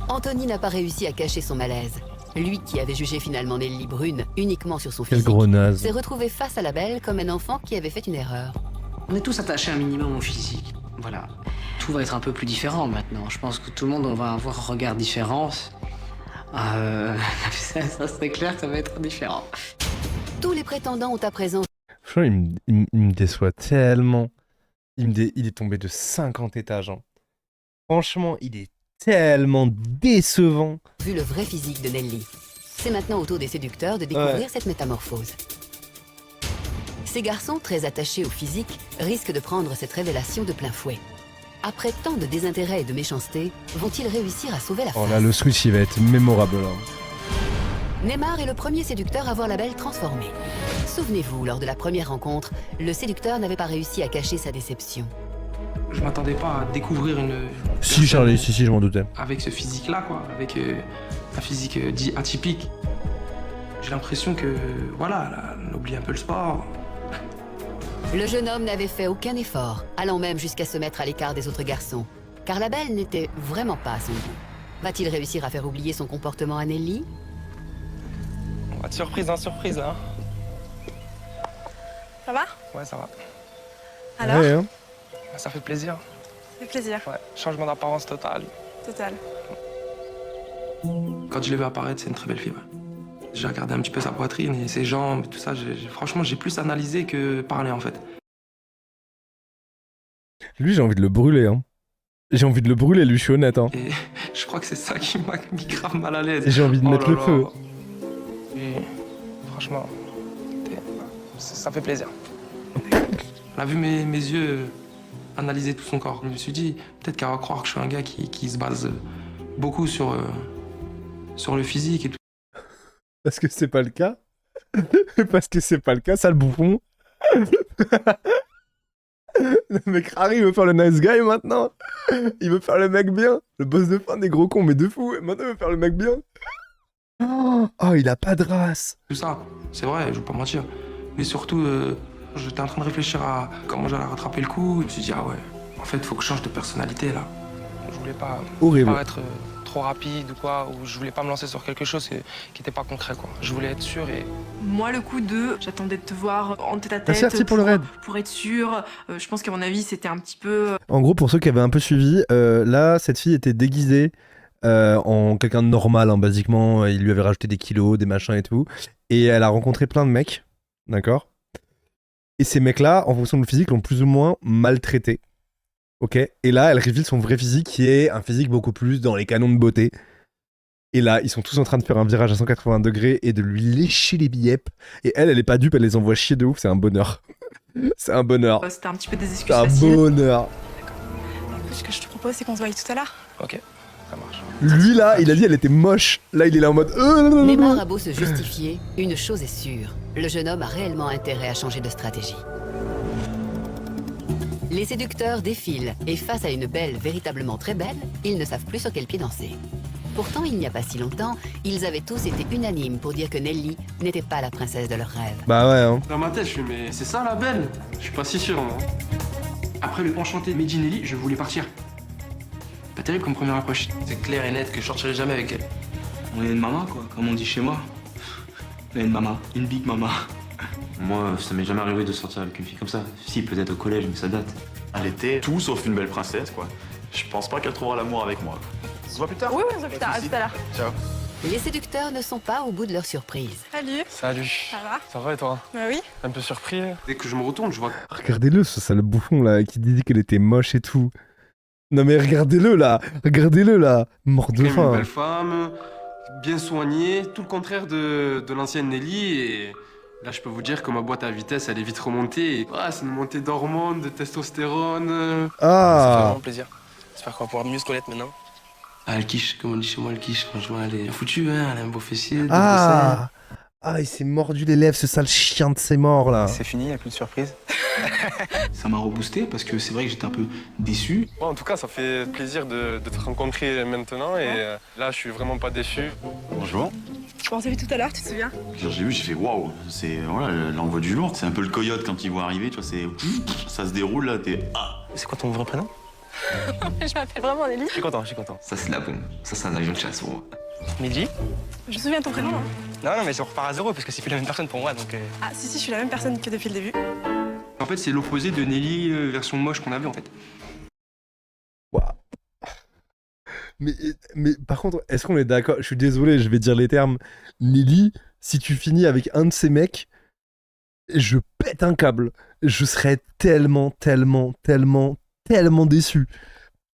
Anthony n'a pas réussi à cacher son malaise. Lui qui avait jugé finalement Nelly brune uniquement sur son Quel physique, gros naze. s'est retrouvé face à la belle comme un enfant qui avait fait une erreur. On est tous attachés un minimum au physique. Voilà. Tout va être un peu plus différent maintenant. Je pense que tout le monde va avoir un regard différent. Ça c'est clair que ça va être différent. Tous les prétendants ont à présent Franchement, il me déçoit tellement. Il est tombé de 50 étages. Hein. Franchement, il est tellement décevant. vu le vrai physique de Nelly. C'est maintenant au tour des séducteurs de découvrir cette métamorphose. Ces garçons, très attachés au physique, risquent de prendre cette révélation de plein fouet. Après tant de désintérêt et de méchanceté, vont-ils réussir à sauver la Oh face? là, le switch, il va être mémorable. Là. Neymar est le premier séducteur à voir la belle transformée. Souvenez-vous, lors de la première rencontre, le séducteur n'avait pas réussi à cacher sa déception. Je m'attendais pas à découvrir une. Si, Charlie, si, je m'en doutais. Avec ce physique-là, quoi. Avec un physique dit atypique. J'ai l'impression que, voilà, elle oublie un peu le sport. Le jeune homme n'avait fait aucun effort, allant même jusqu'à se mettre à l'écart des autres garçons, car la belle n'était vraiment pas à son goût. Va-t-il réussir à faire oublier son comportement à Nelly? On va de surprise en surprise, hein. Ça va? Ouais, ça va. Alors? Ouais, hein. Ça fait plaisir. Ça fait plaisir. Ouais, changement d'apparence total. Total. Quand je l'ai vu apparaître, c'est une très belle fille, ouais. J'ai regardé un petit peu sa poitrine et ses jambes, tout ça. Franchement, j'ai plus analysé que parlé, en fait. Lui, j'ai envie de le brûler. Hein. J'ai envie de le brûler, lui, je suis honnête. Hein. Et je crois que c'est ça qui m'a mis grave mal à l'aise. Et j'ai envie de mettre le là feu. là. Et franchement, ça fait plaisir. Elle a vu mes yeux analyser tout son corps. Je me suis dit, peut-être qu'elle va croire que je suis un gars qui se base beaucoup sur le physique et tout. Parce que c'est pas le cas. Parce que c'est pas le cas, sale bouffon. Le mec Harry veut faire le nice guy maintenant. Il veut faire le mec bien. Le boss de fin des gros cons, mais de fou. Et maintenant, il veut faire le mec bien. Oh, il a pas de race. Tout ça, c'est vrai, je vais pas mentir. Mais surtout, j'étais en train de réfléchir à comment j'allais rattraper le coup. Je me suis dit, ah ouais, en fait, faut que je change de personnalité là. Je voulais pas paraître trop rapide ou quoi, ou je voulais pas me lancer sur quelque chose qui était pas concret, quoi. Je voulais être sûr et... Moi, le coup de... J'attendais de te voir en tête à tête Merci pour le raid. pour être sûr. Je pense qu'à mon avis, c'était un petit peu... En gros, pour ceux qui avaient un peu suivi, là, cette fille était déguisée en quelqu'un de normal, hein, basiquement. Il lui avait rajouté des kilos, des machins et tout. Et elle a rencontré plein de mecs, d'accord? Et ces mecs-là, en fonction de le physique, l'ont plus ou moins maltraité. Ok? Et là, elle révèle son vrai physique, qui est un physique beaucoup plus dans les canons de beauté. Et là, ils sont tous en train de faire un virage à 180 degrés et de lui lécher les billets. Et elle est pas dupe, elle les envoie chier de ouf, c'est un bonheur. C'est un bonheur. C'était un petit peu des excuses C'est un faciles. bonheur. Écoute, ce que je te propose, c'est qu'on se voie tout à l'heure. Ok, ça marche. Lui là, il a dit elle était moche. Là, il est là en mode. Neymar a beau se justifier, une chose est sûre, le jeune homme a réellement intérêt à changer de stratégie. Les séducteurs défilent, et face à une belle véritablement très belle, ils ne savent plus sur quel pied danser. Pourtant, il n'y a pas si longtemps, ils avaient tous été unanimes pour dire que Nelly n'était pas la princesse de leurs rêves. Bah ouais, hein. Dans ma tête, je suis mais c'est ça la belle? Je suis pas si sûr, moi. Après le enchanté Mehdi Nelly, je voulais partir. Pas terrible comme première approche. C'est clair et net que je sortirai jamais avec elle. On est une maman, quoi, comme on dit chez moi. On est une maman, une big maman. Moi, ça m'est jamais arrivé de sortir avec une fille comme ça. Si, peut-être au collège, mais ça date. Elle était tout sauf une belle princesse, quoi. Je pense pas qu'elle trouvera l'amour avec moi. On se voit plus tard? Oui, on se voit plus tard. À tout à l'heure. Ciao. Les séducteurs ne sont pas au bout de leur surprise. Salut. Salut. Ça va? Ça va et toi? Bah oui. Un peu surpris. Dès que je me retourne, je vois... Regardez-le, ce sale bouffon là, qui dit qu'elle était moche et tout. Non mais regardez-le là, mort de Une faim. belle femme, bien soignée, tout le contraire de l'ancienne Nelly. Et là, je peux vous dire que ma boîte à vitesse, elle est vite remontée. Et, c'est une montée d'hormones, de testostérone. Ça fait vraiment plaisir. J'espère qu'on va pouvoir mieux se connaître maintenant. Ah, elle quiche, comme on dit chez moi, elle quiche. Franchement, elle est foutue, hein. Elle a un beau fessier. Il s'est mordu les lèvres, ce sale chien de ses morts là. C'est fini, il n'y a plus de surprise. Ça m'a reboosté parce que c'est vrai que j'étais un peu déçu. En tout cas, ça fait plaisir de te rencontrer maintenant. Et là, je suis vraiment pas déçu. Bonjour. On s'est vu tout à l'heure, tu te souviens? Quand j'ai vu, j'ai fait waouh. C'est l'envoi du lourd. C'est un peu le coyote quand il voit arriver. Tu vois, ça se déroule là. C'est quoi ton vrai prénom? Je m'appelle vraiment Nelly. Je suis content. Ça, c'est de la bombe. Ça, c'est un avion de chasse pour moi. Nelly? Je me souviens de ton prénom, non? Non, mais on repart à zéro parce que c'est plus la même personne pour moi, donc... Ah, si, je suis la même personne que depuis le début. En fait, c'est l'opposé de Nelly version moche qu'on avait en fait. Waouh. Mais par contre, est-ce qu'on est d'accord? Je suis désolé, je vais dire les termes. Nelly, si tu finis avec un de ces mecs, je pète un câble. Je serais tellement déçu.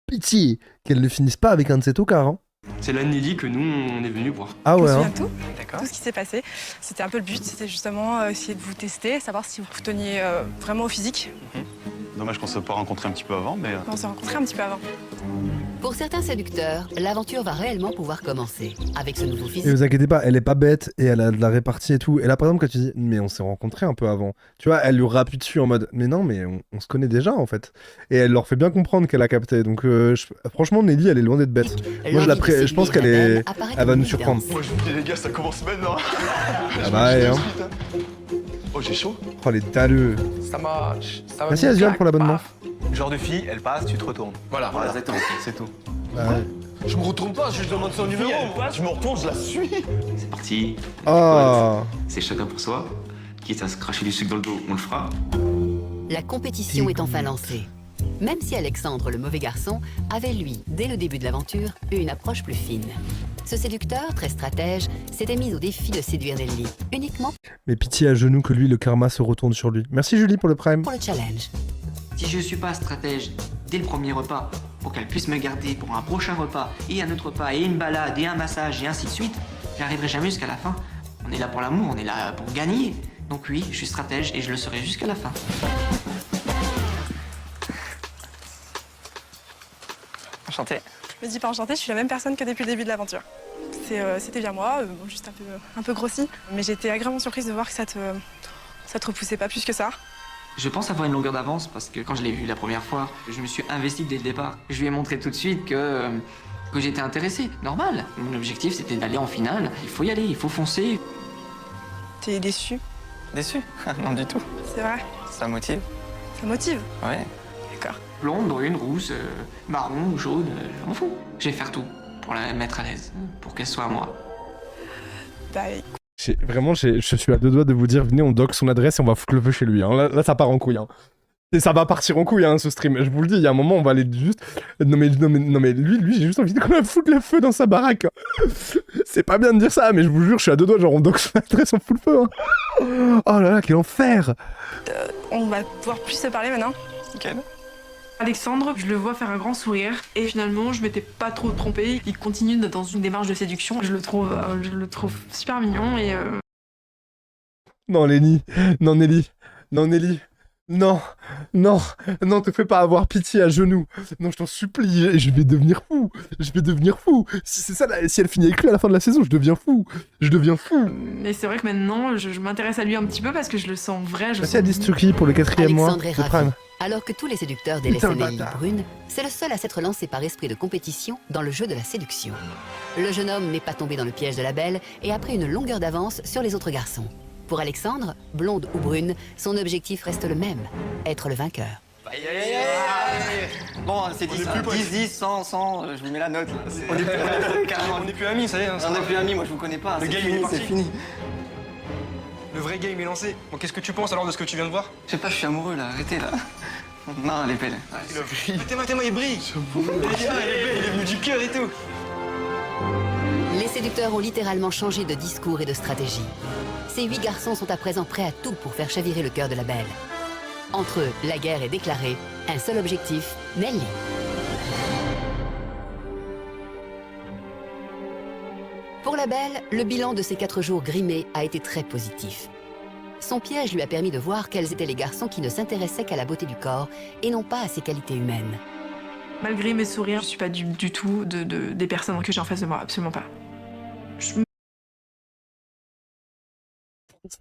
Pitié qu'elle ne finisse pas avec un de ces tocards. Hein. C'est la Nelly que nous, on est venu voir. Ah ouais. Je me souviens de tout. Tout ce qui s'est passé. C'était un peu le but, c'était justement essayer de vous tester, savoir si vous teniez vraiment au physique. Dommage qu'on ne s'est pas rencontrés un petit peu avant, mais... On s'est rencontrés un petit peu avant. Pour certains séducteurs, l'aventure va réellement pouvoir commencer. Avec ce nouveau Et physique, vous inquiétez pas, elle est pas bête et elle a de la répartie et tout. Et là, par exemple, quand tu dis, mais on s'est rencontrés un peu avant, tu vois, elle lui rappuie dessus en mode, mais non, mais on se connaît déjà en fait. Et elle leur fait bien comprendre qu'elle a capté. Donc, franchement, Nelly, elle est loin d'être bête. Moi, je pense qu'elle va nous surprendre. Moi, je vous dis, les gars, ça commence maintenant. Ah bah, ouais, hein. Oh, j'ai chaud. Oh, les dalleux. Ça marche. Merci Azuel pour l'abonnement. Genre de fille, elle passe, tu te retournes. Voilà. Exactement, c'est tout. Bah, ouais. Je me retourne pas, je demande son numéro. Je me retourne, je la suis. C'est parti. Oh. C'est chacun pour soi. Quitte à se cracher du sucre dans le dos, on le fera. la compétition est enfin lancée. Même si Alexandre, le mauvais garçon, avait lui, dès le début de l'aventure, eu une approche plus fine. Ce séducteur, très stratège, s'était mis au défi de séduire Nelly, uniquement Mais pitié à genoux que lui, le karma se retourne sur lui. Merci Julie pour le prime. pour le challenge. Si je suis pas stratège dès le premier repas, pour qu'elle puisse me garder pour un prochain repas, et un autre repas, et une balade, et un massage, et ainsi de suite, j'arriverai jamais jusqu'à la fin. On est là pour l'amour, on est là pour gagner. Donc oui, je suis stratège et je le serai jusqu'à la fin. Enchantée. Je me dis pas enchantée, je suis la même personne que depuis le début de l'aventure. C'était bien moi, juste un peu grossi. Mais j'ai été agréablement surprise de voir que ça te repoussait pas plus que ça. Je pense avoir une longueur d'avance parce que quand je l'ai vu la première fois, je me suis investi dès le départ. Je lui ai montré tout de suite que j'étais intéressé. Normal. Mon objectif, c'était d'aller en finale. Il faut y aller, il faut foncer. T'es déçu? Déçu? Non du tout. C'est vrai? Ça motive? Ça motive? Ouais. D'accord. Blonde, brune, rousse, marron, jaune, je m'en fous. Je vais faire tout pour la mettre à l'aise, pour qu'elle soit à moi. Bah, Vraiment, je suis à deux doigts de vous dire, venez, on dock son adresse et on va foutre le feu chez lui. Hein. Là, ça part en couille. Hein. Et ça va partir en couille, hein, ce stream. Je vous le dis, il y a un moment, on va aller juste... Non mais lui, j'ai juste envie de foutre le feu dans sa baraque. C'est pas bien de dire ça, mais je vous jure, je suis à deux doigts, genre on dock son adresse, on fout le feu. Hein. Oh là là, quel enfer. on va pouvoir plus se parler maintenant. Nickel. Alexandre, je le vois faire un grand sourire et finalement je m'étais pas trop trompée. Il continue dans une démarche de séduction. Je le trouve super mignon et Non Nelly, non Nelly, non Nelly, non, te fais pas avoir pitié à genoux. Non, je t'en supplie, je vais devenir fou. Si c'est ça, si elle finit avec lui à la fin de la saison, je deviens fou. Mais c'est vrai que maintenant je m'intéresse à lui un petit peu parce que je le sens vrai. Merci à Distuki pour le 4e mois Alexandre est de ravi. prime. Alors que tous les séducteurs délaissent Nelly brune, c'est le seul à s'être lancé par esprit de compétition dans le jeu de la séduction. Le jeune homme n'est pas tombé dans le piège de la belle et a pris une longueur d'avance sur les autres garçons. Pour Alexandre, blonde ou brune, son objectif reste le même, être le vainqueur. Bon, c'est 10, 100, je lui mets la note. Là. On n'est plus amis, ça y est. On n'est plus amis, moi je vous connais pas. Le game est parti. C'est fini. Le vrai game est lancé. Bon, qu'est-ce que tu penses alors de ce que tu viens de voir? Je sais pas, je suis amoureux là, arrêtez là. Non, elle est belle. Mettez-moi, il brille. Il est belle, il est venu du cœur et tout. Les séducteurs ont littéralement changé de discours et de stratégie. Ces 8 garçons sont à présent prêts à tout pour faire chavirer le cœur de la belle. Entre eux, la guerre est déclarée. Un seul objectif, Nelly. Pour la belle, le bilan de ses 4 jours grimés a été très positif. Son piège lui a permis de voir quels étaient les garçons qui ne s'intéressaient qu'à la beauté du corps et non pas à ses qualités humaines. Malgré mes sourires, je suis pas du tout des personnes que j'ai en face de moi, absolument pas.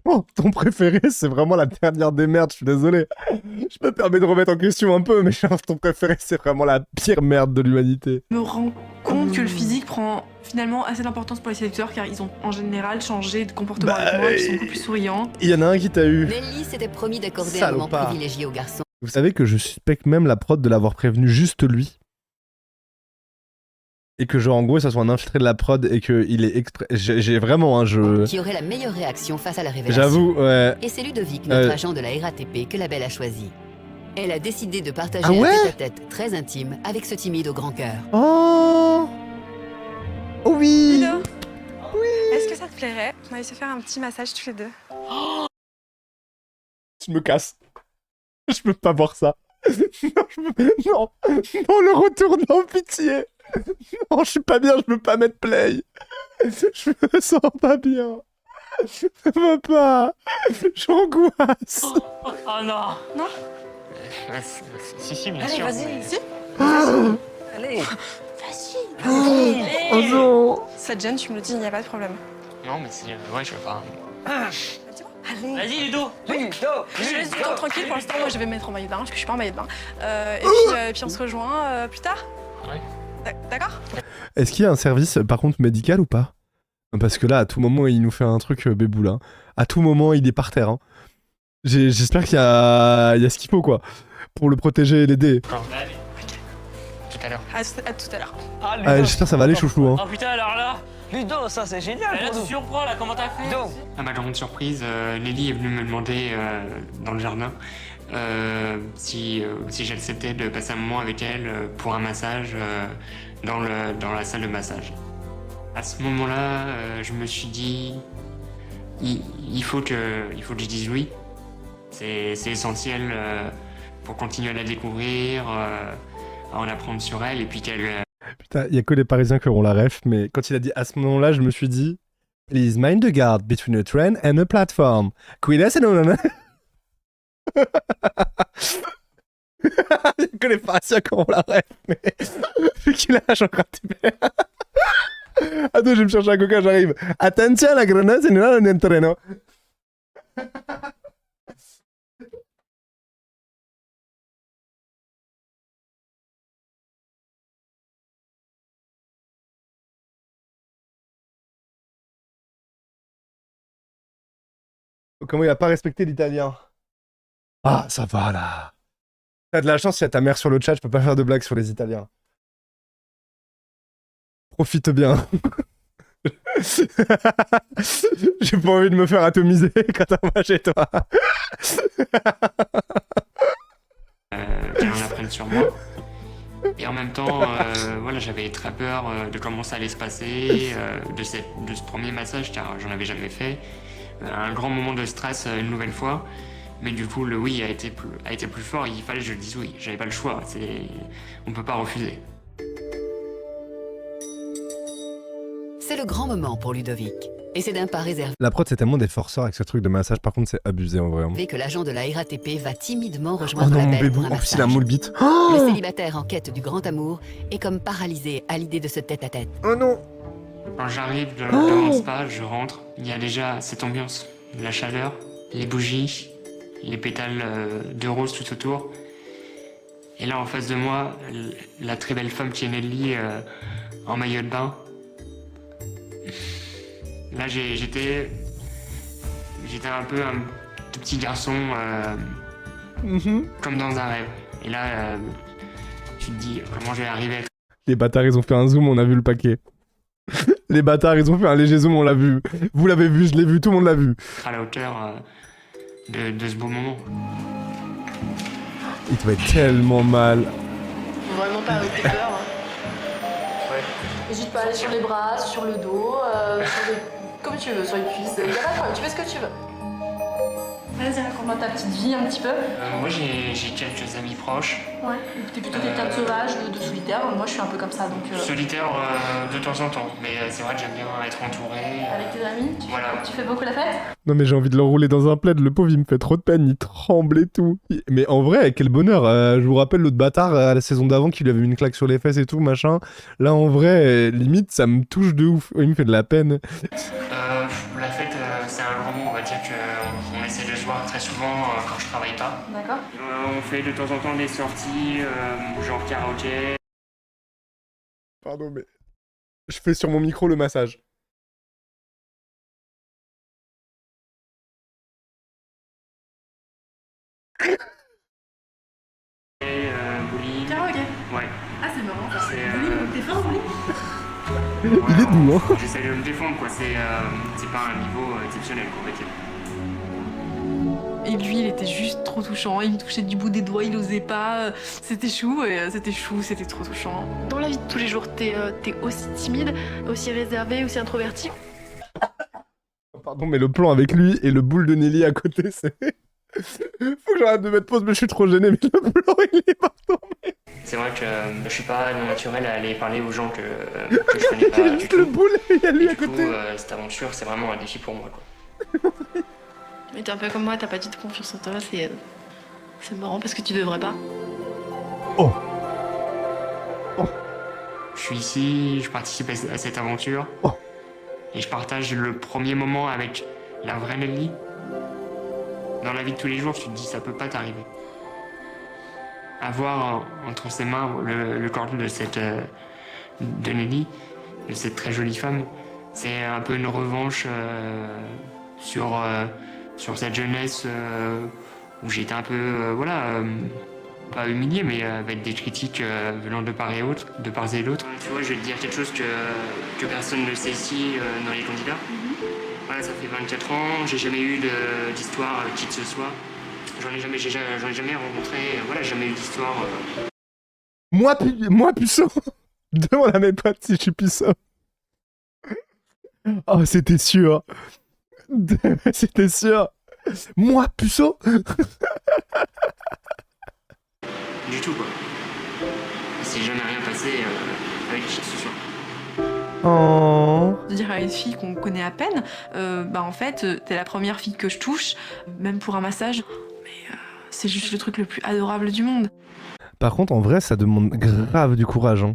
Oh, ton préféré, c'est vraiment la dernière des merdes, je suis désolé. Je me permets de remettre en question un peu, mais genre, ton préféré, c'est vraiment la pire merde de l'humanité. Je me rends compte que le physique prend finalement assez d'importance pour les séducteurs car ils ont en général changé de comportement avec moi, ils sont beaucoup plus souriants. Il y en a un qui t'a eu. Nelly s'était promis d'accorder un moment privilégié aux garçons. Vous savez que je suspecte même la prod de l'avoir prévenu juste lui. Et que genre en gros ça soit un infiltré de la prod et qu'il est exprès... J'ai vraiment un jeu... Qui aurait la meilleure réaction face à la révélation. J'avoue, ouais. Et c'est Ludovic, notre agent de la RATP, que la belle a choisi. Elle a décidé de partager Ah ouais un tête-à-tête très intime avec ce timide au grand cœur. Oh oui. Ludo, est-ce que ça te plairait on allait se faire un petit massage tous les deux. Je me casse. Je peux pas voir ça. Non, le retour, non, pitié. Non, je suis pas bien, je peux pas mettre play. Je me sens pas bien. Je peux pas. J'angoisse. Oh non. Non. Si, bien Allez, sûr. vas-y. Si. Allez. Vas-y. Oh non. Ça te gêne, tu me le dis, il n'y a pas de problème. Non, mais c'est... Ouais, je veux pas... Allez. Vas-y, Ludo. Je laisse du temps tranquille pour l'instant, moi je vais me mettre en maillot de bain, parce que je suis pas en maillot de bain. Et puis on se rejoint plus tard. Ouais. D'accord. Est-ce qu'il y a un service, par contre, médical ou pas? Parce que là, à tout moment, il nous fait un truc bébou, là. À tout moment, il est par terre. Hein. J'espère qu'il y a ce qu'il faut, quoi. Pour le protéger et l'aider. Tout à l'heure. À tout à l'heure. J'espère que ça va aller, chouchou. Hein. Oh putain, alors là. Ludo, ça c'est génial. Là, tu surprends, là, comment t'as fait? À ma grande surprise, Nelly est venue me demander dans le jardin si j'acceptais de passer un moment avec elle pour un massage dans la salle de massage. À ce moment-là, je me suis dit, il faut que je dise oui. C'est essentiel pour continuer à la découvrir, à en apprendre sur elle et puis qu'elle... Putain, il y a que les Parisiens qui auront la ref, mais quand il a dit à ce moment-là, je me suis dit Please mind the gap between a train and a platform. Cuidado, non. Il y a que les Parisiens qui auront la ref, mais vu qu'il a j'en RATP. Attends, je vais me chercher un coca, j'arrive. Attention, la grenade, c'est non un terreno. Comment il a pas respecté l'italien? Ah, ça va là. T'as de la chance, il y a ta mère sur le chat, je peux pas faire de blagues sur les Italiens. Profite bien. J'ai pas envie de me faire atomiser quand t'as moi chez toi. Qu'elle en apprenne sur moi. Et en même temps, voilà, j'avais très peur de comment ça allait se passer, de ce premier massage, car j'en avais jamais fait. Un grand moment de stress une nouvelle fois, mais du coup le oui a été plus fort, il fallait que je le dise oui, j'avais pas le choix, on peut pas refuser. C'est le grand moment pour Ludovic, et c'est d'un pas réservé La prod c'est tellement des forceurs avec ce truc de massage, par contre c'est abusé en vrai. Hein. que l'agent de la RATP va timidement Oh rejoindre non la mon belle bébé, pour un en plus il a un massage. moule bite. Le célibataire en quête du grand amour est comme paralysé à l'idée de ce tête-à-tête. Oh non. Quand j'arrive de mon spa, je rentre, il y a déjà cette ambiance, la chaleur, les bougies, les pétales de rose tout autour. Et là en face de moi, la très belle femme qui est Nelly en maillot de bain. Là j'étais un peu un tout petit garçon comme dans un rêve. Et là tu te dis comment je vais arriver. Les bâtards ils ont fait un zoom, on a vu le paquet. Les bâtards ils ont fait un léger zoom, on l'a vu. Vous l'avez vu, je l'ai vu, tout le monde l'a vu. À la hauteur de ce beau moment. Il doit être tellement mal. Faut vraiment pas arrêter peur. Hein. Ouais. N'hésite pas à aller sur les bras, sur le dos, comme tu veux, sur les cuisses. Y a pas de problème, tu fais ce que tu veux. Vas-y, raconte-moi ta petite vie un petit peu. Moi j'ai quelques amis proches. Ouais. T'es plutôt quelqu'un de sauvage, de solitaire. solitaire. Moi, je suis un peu comme ça, donc... Solitaire de temps en temps, mais c'est vrai que j'aime bien être entouré. Avec tes amis, tu fais beaucoup la fête? Non mais j'ai envie de l'enrouler dans un plaid, le pauvre il me fait trop de peine, il tremble et tout. Mais en vrai, quel bonheur, je vous rappelle l'autre bâtard à la saison d'avant qui lui avait mis une claque sur les fesses et tout, machin. Là en vrai, limite ça me touche de ouf, il me fait de la peine. La fête, c'est un grand mot, on va dire qu'on essaie de se voir très souvent quand je travaille pas. D'accord. On fait de temps en temps des sorties, genre karaoké. Pardon mais... Je fais sur mon micro le massage. Bowling. Karaoké? Ouais. Ah, c'est marrant ça. Bowling, t'es fort, bowling? Il est doux, hein. J'essaie de me défendre, quoi. C'est pas un niveau exceptionnel, quoi, on va dire. Et lui, il était juste trop touchant. Il me touchait du bout des doigts, il osait pas. C'était chou, c'était trop touchant. Dans la vie de tous les jours, t'es aussi timide, aussi réservé, aussi introverti? Pardon, mais le plan avec lui et le boule de Nelly à côté, c'est... Faut que j'arrête de mettre pause, mais je suis trop gêné, mais le plan, il est pas tombé. C'est vrai que je suis pas naturel à aller parler aux gens que je connais pas du tout. Le boule, il y a lui à Du côté. coup, cette aventure, c'est vraiment un défi pour moi, quoi. Mais t'es un peu comme moi, t'as pas du tout confiance en toi, c'est marrant parce que tu devrais pas. Oh. Je suis ici, je participe à cette aventure. Oh. Et je partage le premier moment avec la vraie Nelly. Dans la vie de tous les jours, tu te dis ça peut pas t'arriver. Avoir entre ses mains le corps de Nelly, de cette très jolie femme, c'est un peu une revanche sur cette jeunesse où j'étais un peu, pas humilié, mais avec des critiques venant de part et d'autre. Tu vois, je vais te dire quelque chose que personne ne sait ici dans les candidats. Voilà, ça fait 24 ans, j'ai jamais eu d'histoire avec qui que ce soit. J'en ai jamais rencontré, voilà, jamais eu d'histoire. Moi puceau. Demande à mes potes si je suis puceau. Oh, c'était sûr. C'était sûr. Moi puceau. Du tout, quoi. Il s'est jamais rien passé avec qui que ce soit. Oh. De dire à une fille qu'on connaît à peine, en fait, t'es la première fille que je touche, même pour un massage. Mais c'est juste le truc le plus adorable du monde. Par contre, en vrai, ça demande grave du courage. Hein.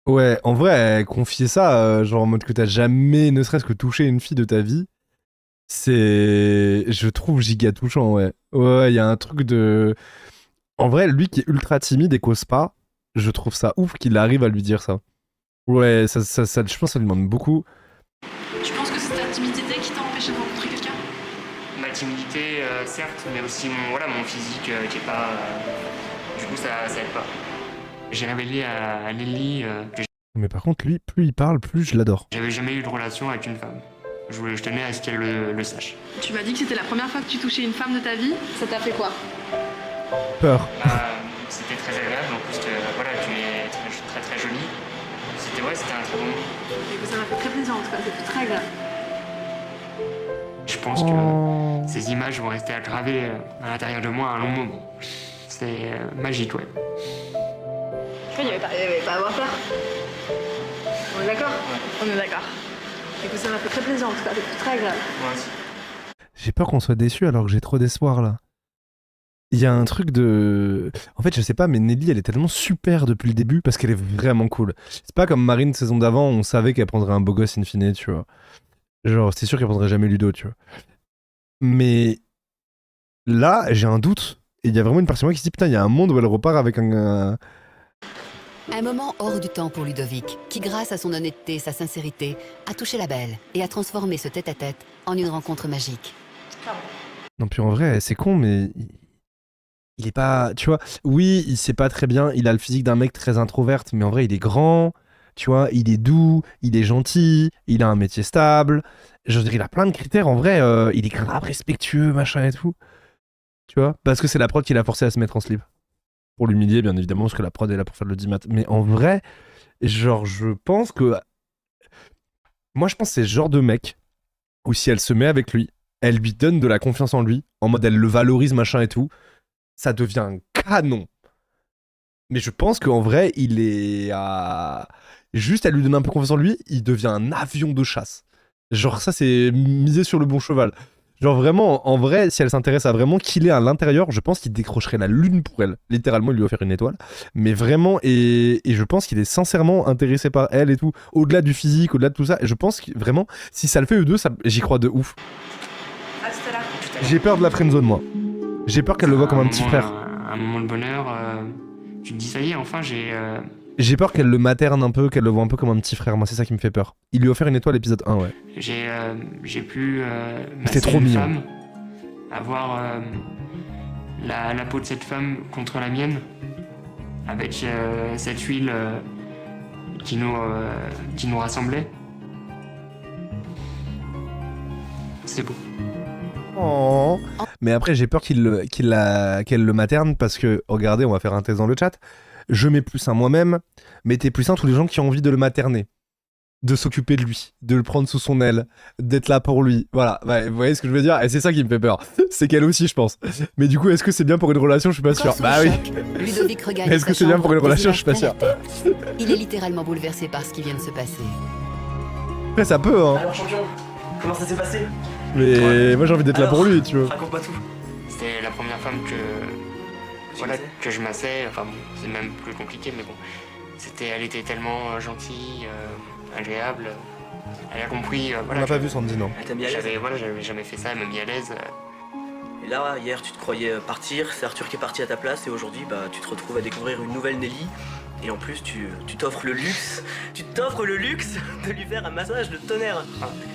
Ouais, en vrai, confier ça, genre en mode que t'as jamais, ne serait-ce que touché une fille de ta vie, c'est, je trouve, giga touchant, ouais. Ouais, il y a un truc de... En vrai, lui qui est ultra timide et cause pas, je trouve ça ouf qu'il arrive à lui dire ça. Ouais, ça, je pense que ça lui demande beaucoup. Tu penses que c'est ta timidité qui t'a empêché de rencontrer quelqu'un? Ma timidité, certes, mais aussi mon physique qui est pas... du coup, ça aide pas. J'ai révélé à Nelly que Mais par contre, lui, plus il parle, plus je l'adore. j'avais jamais eu de relation avec une femme. Je tenais à ce qu'elle le sache. Tu m'as dit que c'était la première fois que tu touchais une femme de ta vie. Ça t'a fait quoi? Peur. C'était très agréable, en plus, tu es très très jolie. C'était un très bon moment. Et ça m'a fait très plaisir en tout cas, c'était très agréable. Je pense que ces images vont rester aggravées à l'intérieur de moi un long moment. C'est magique, ouais. Il n'y avait pas à avoir peur. On est d'accord? On est d'accord. Et ça m'a fait très plaisir en tout cas, c'était très agréable. Moi aussi. J'ai peur qu'on soit déçu alors que j'ai trop d'espoir là. Il y a un truc de... En fait, je sais pas, mais Nelly, elle est tellement super depuis le début parce qu'elle est vraiment cool. C'est pas comme Marine, saison d'avant, on savait qu'elle prendrait un beau gosse in fine, tu vois. Genre, c'est sûr qu'elle prendrait jamais Ludo, tu vois. Mais là, j'ai un doute. Et il y a vraiment une partie de moi qui se dit, putain, il y a un monde où elle repart avec un... Un moment hors du temps pour Ludovic, qui grâce à son honnêteté et sa sincérité, a touché la belle et a transformé ce tête-à-tête en une rencontre magique. Non, puis en vrai, c'est con, mais... Il est pas... Tu vois, oui, il sait pas très bien, il a le physique d'un mec très introverte, mais en vrai, il est grand, tu vois, il est doux, il est gentil, il a un métier stable. Je veux dire, il a plein de critères, en vrai, il est grave respectueux, machin et tout. Tu vois, parce que c'est la prod qui l'a forcé à se mettre en slip. Pour l'humilier, bien évidemment, parce que la prod est là pour faire le 10 mat. Mais en vrai, genre, je pense que... Moi, je pense que c'est ce genre de mec où si elle se met avec lui, elle lui donne de la confiance en lui, en mode elle le valorise, machin et tout, ça devient un canon. Mais je pense qu'en vrai, il est juste à lui donner un peu confiance en lui, il devient un avion de chasse. Genre ça, c'est miser sur le bon cheval. Genre vraiment, en vrai, si elle s'intéresse à vraiment qui il est à l'intérieur, je pense qu'il décrocherait la lune pour elle. Littéralement, il lui offrir une étoile. Mais vraiment, et je pense qu'il est sincèrement intéressé par elle et tout. Au-delà du physique, au-delà de tout ça. Et je pense que vraiment, si ça le fait eux deux, j'y crois de ouf. À tout à l'heure. J'ai peur de la friendzone, moi. J'ai peur qu'elle le voit comme un petit frère. Un moment de bonheur, tu te dis ça y est, enfin J'ai peur qu'elle le materne un peu, qu'elle le voit un peu comme un petit frère. Moi, c'est ça qui me fait peur. Il lui a offert une étoile épisode 1, ouais. j'ai pu C'est trop mignon. femme, avoir la peau de cette femme contre la mienne, avec cette huile qui nous rassemblait. C'est beau. Oh. Mais après, j'ai peur qu'elle le materne parce que, regardez, on va faire un test dans le chat. Je mets +1 moi-même, mettez +1 tous les gens qui ont envie de le materner, de s'occuper de lui, de le prendre sous son aile, d'être là pour lui. Voilà, ouais, vous voyez ce que je veux dire? Et c'est ça qui me fait peur. C'est qu'elle aussi, je pense. Mais du coup, est-ce que c'est bien pour une relation? Je suis pas sûr. Bah oui. Ludovic regagne Est-ce que sa c'est bien chambre, pour une relation? Je suis pas désiré sûr. Il est littéralement bouleversé par ce qui vient de se passer. Après, ça peut, hein. Alors champion, comment ça s'est passé? Mais moi, j'ai envie d'être là pour lui, tu vois. Raconte-moi tout. C'était la première femme que je massais. Enfin bon, c'est même plus compliqué, mais bon. Elle était tellement gentille, agréable. Elle a compris. On l'a pas vu, Sandy, non. Elle t'a mis à l'aise. J'avais jamais fait ça, elle m'a mis à l'aise. Et là, hier, tu te croyais partir, c'est Arthur qui est parti à ta place, et aujourd'hui, tu te retrouves à découvrir une nouvelle Nelly. Et en plus, tu t'offres le luxe, de lui faire un massage de tonnerre.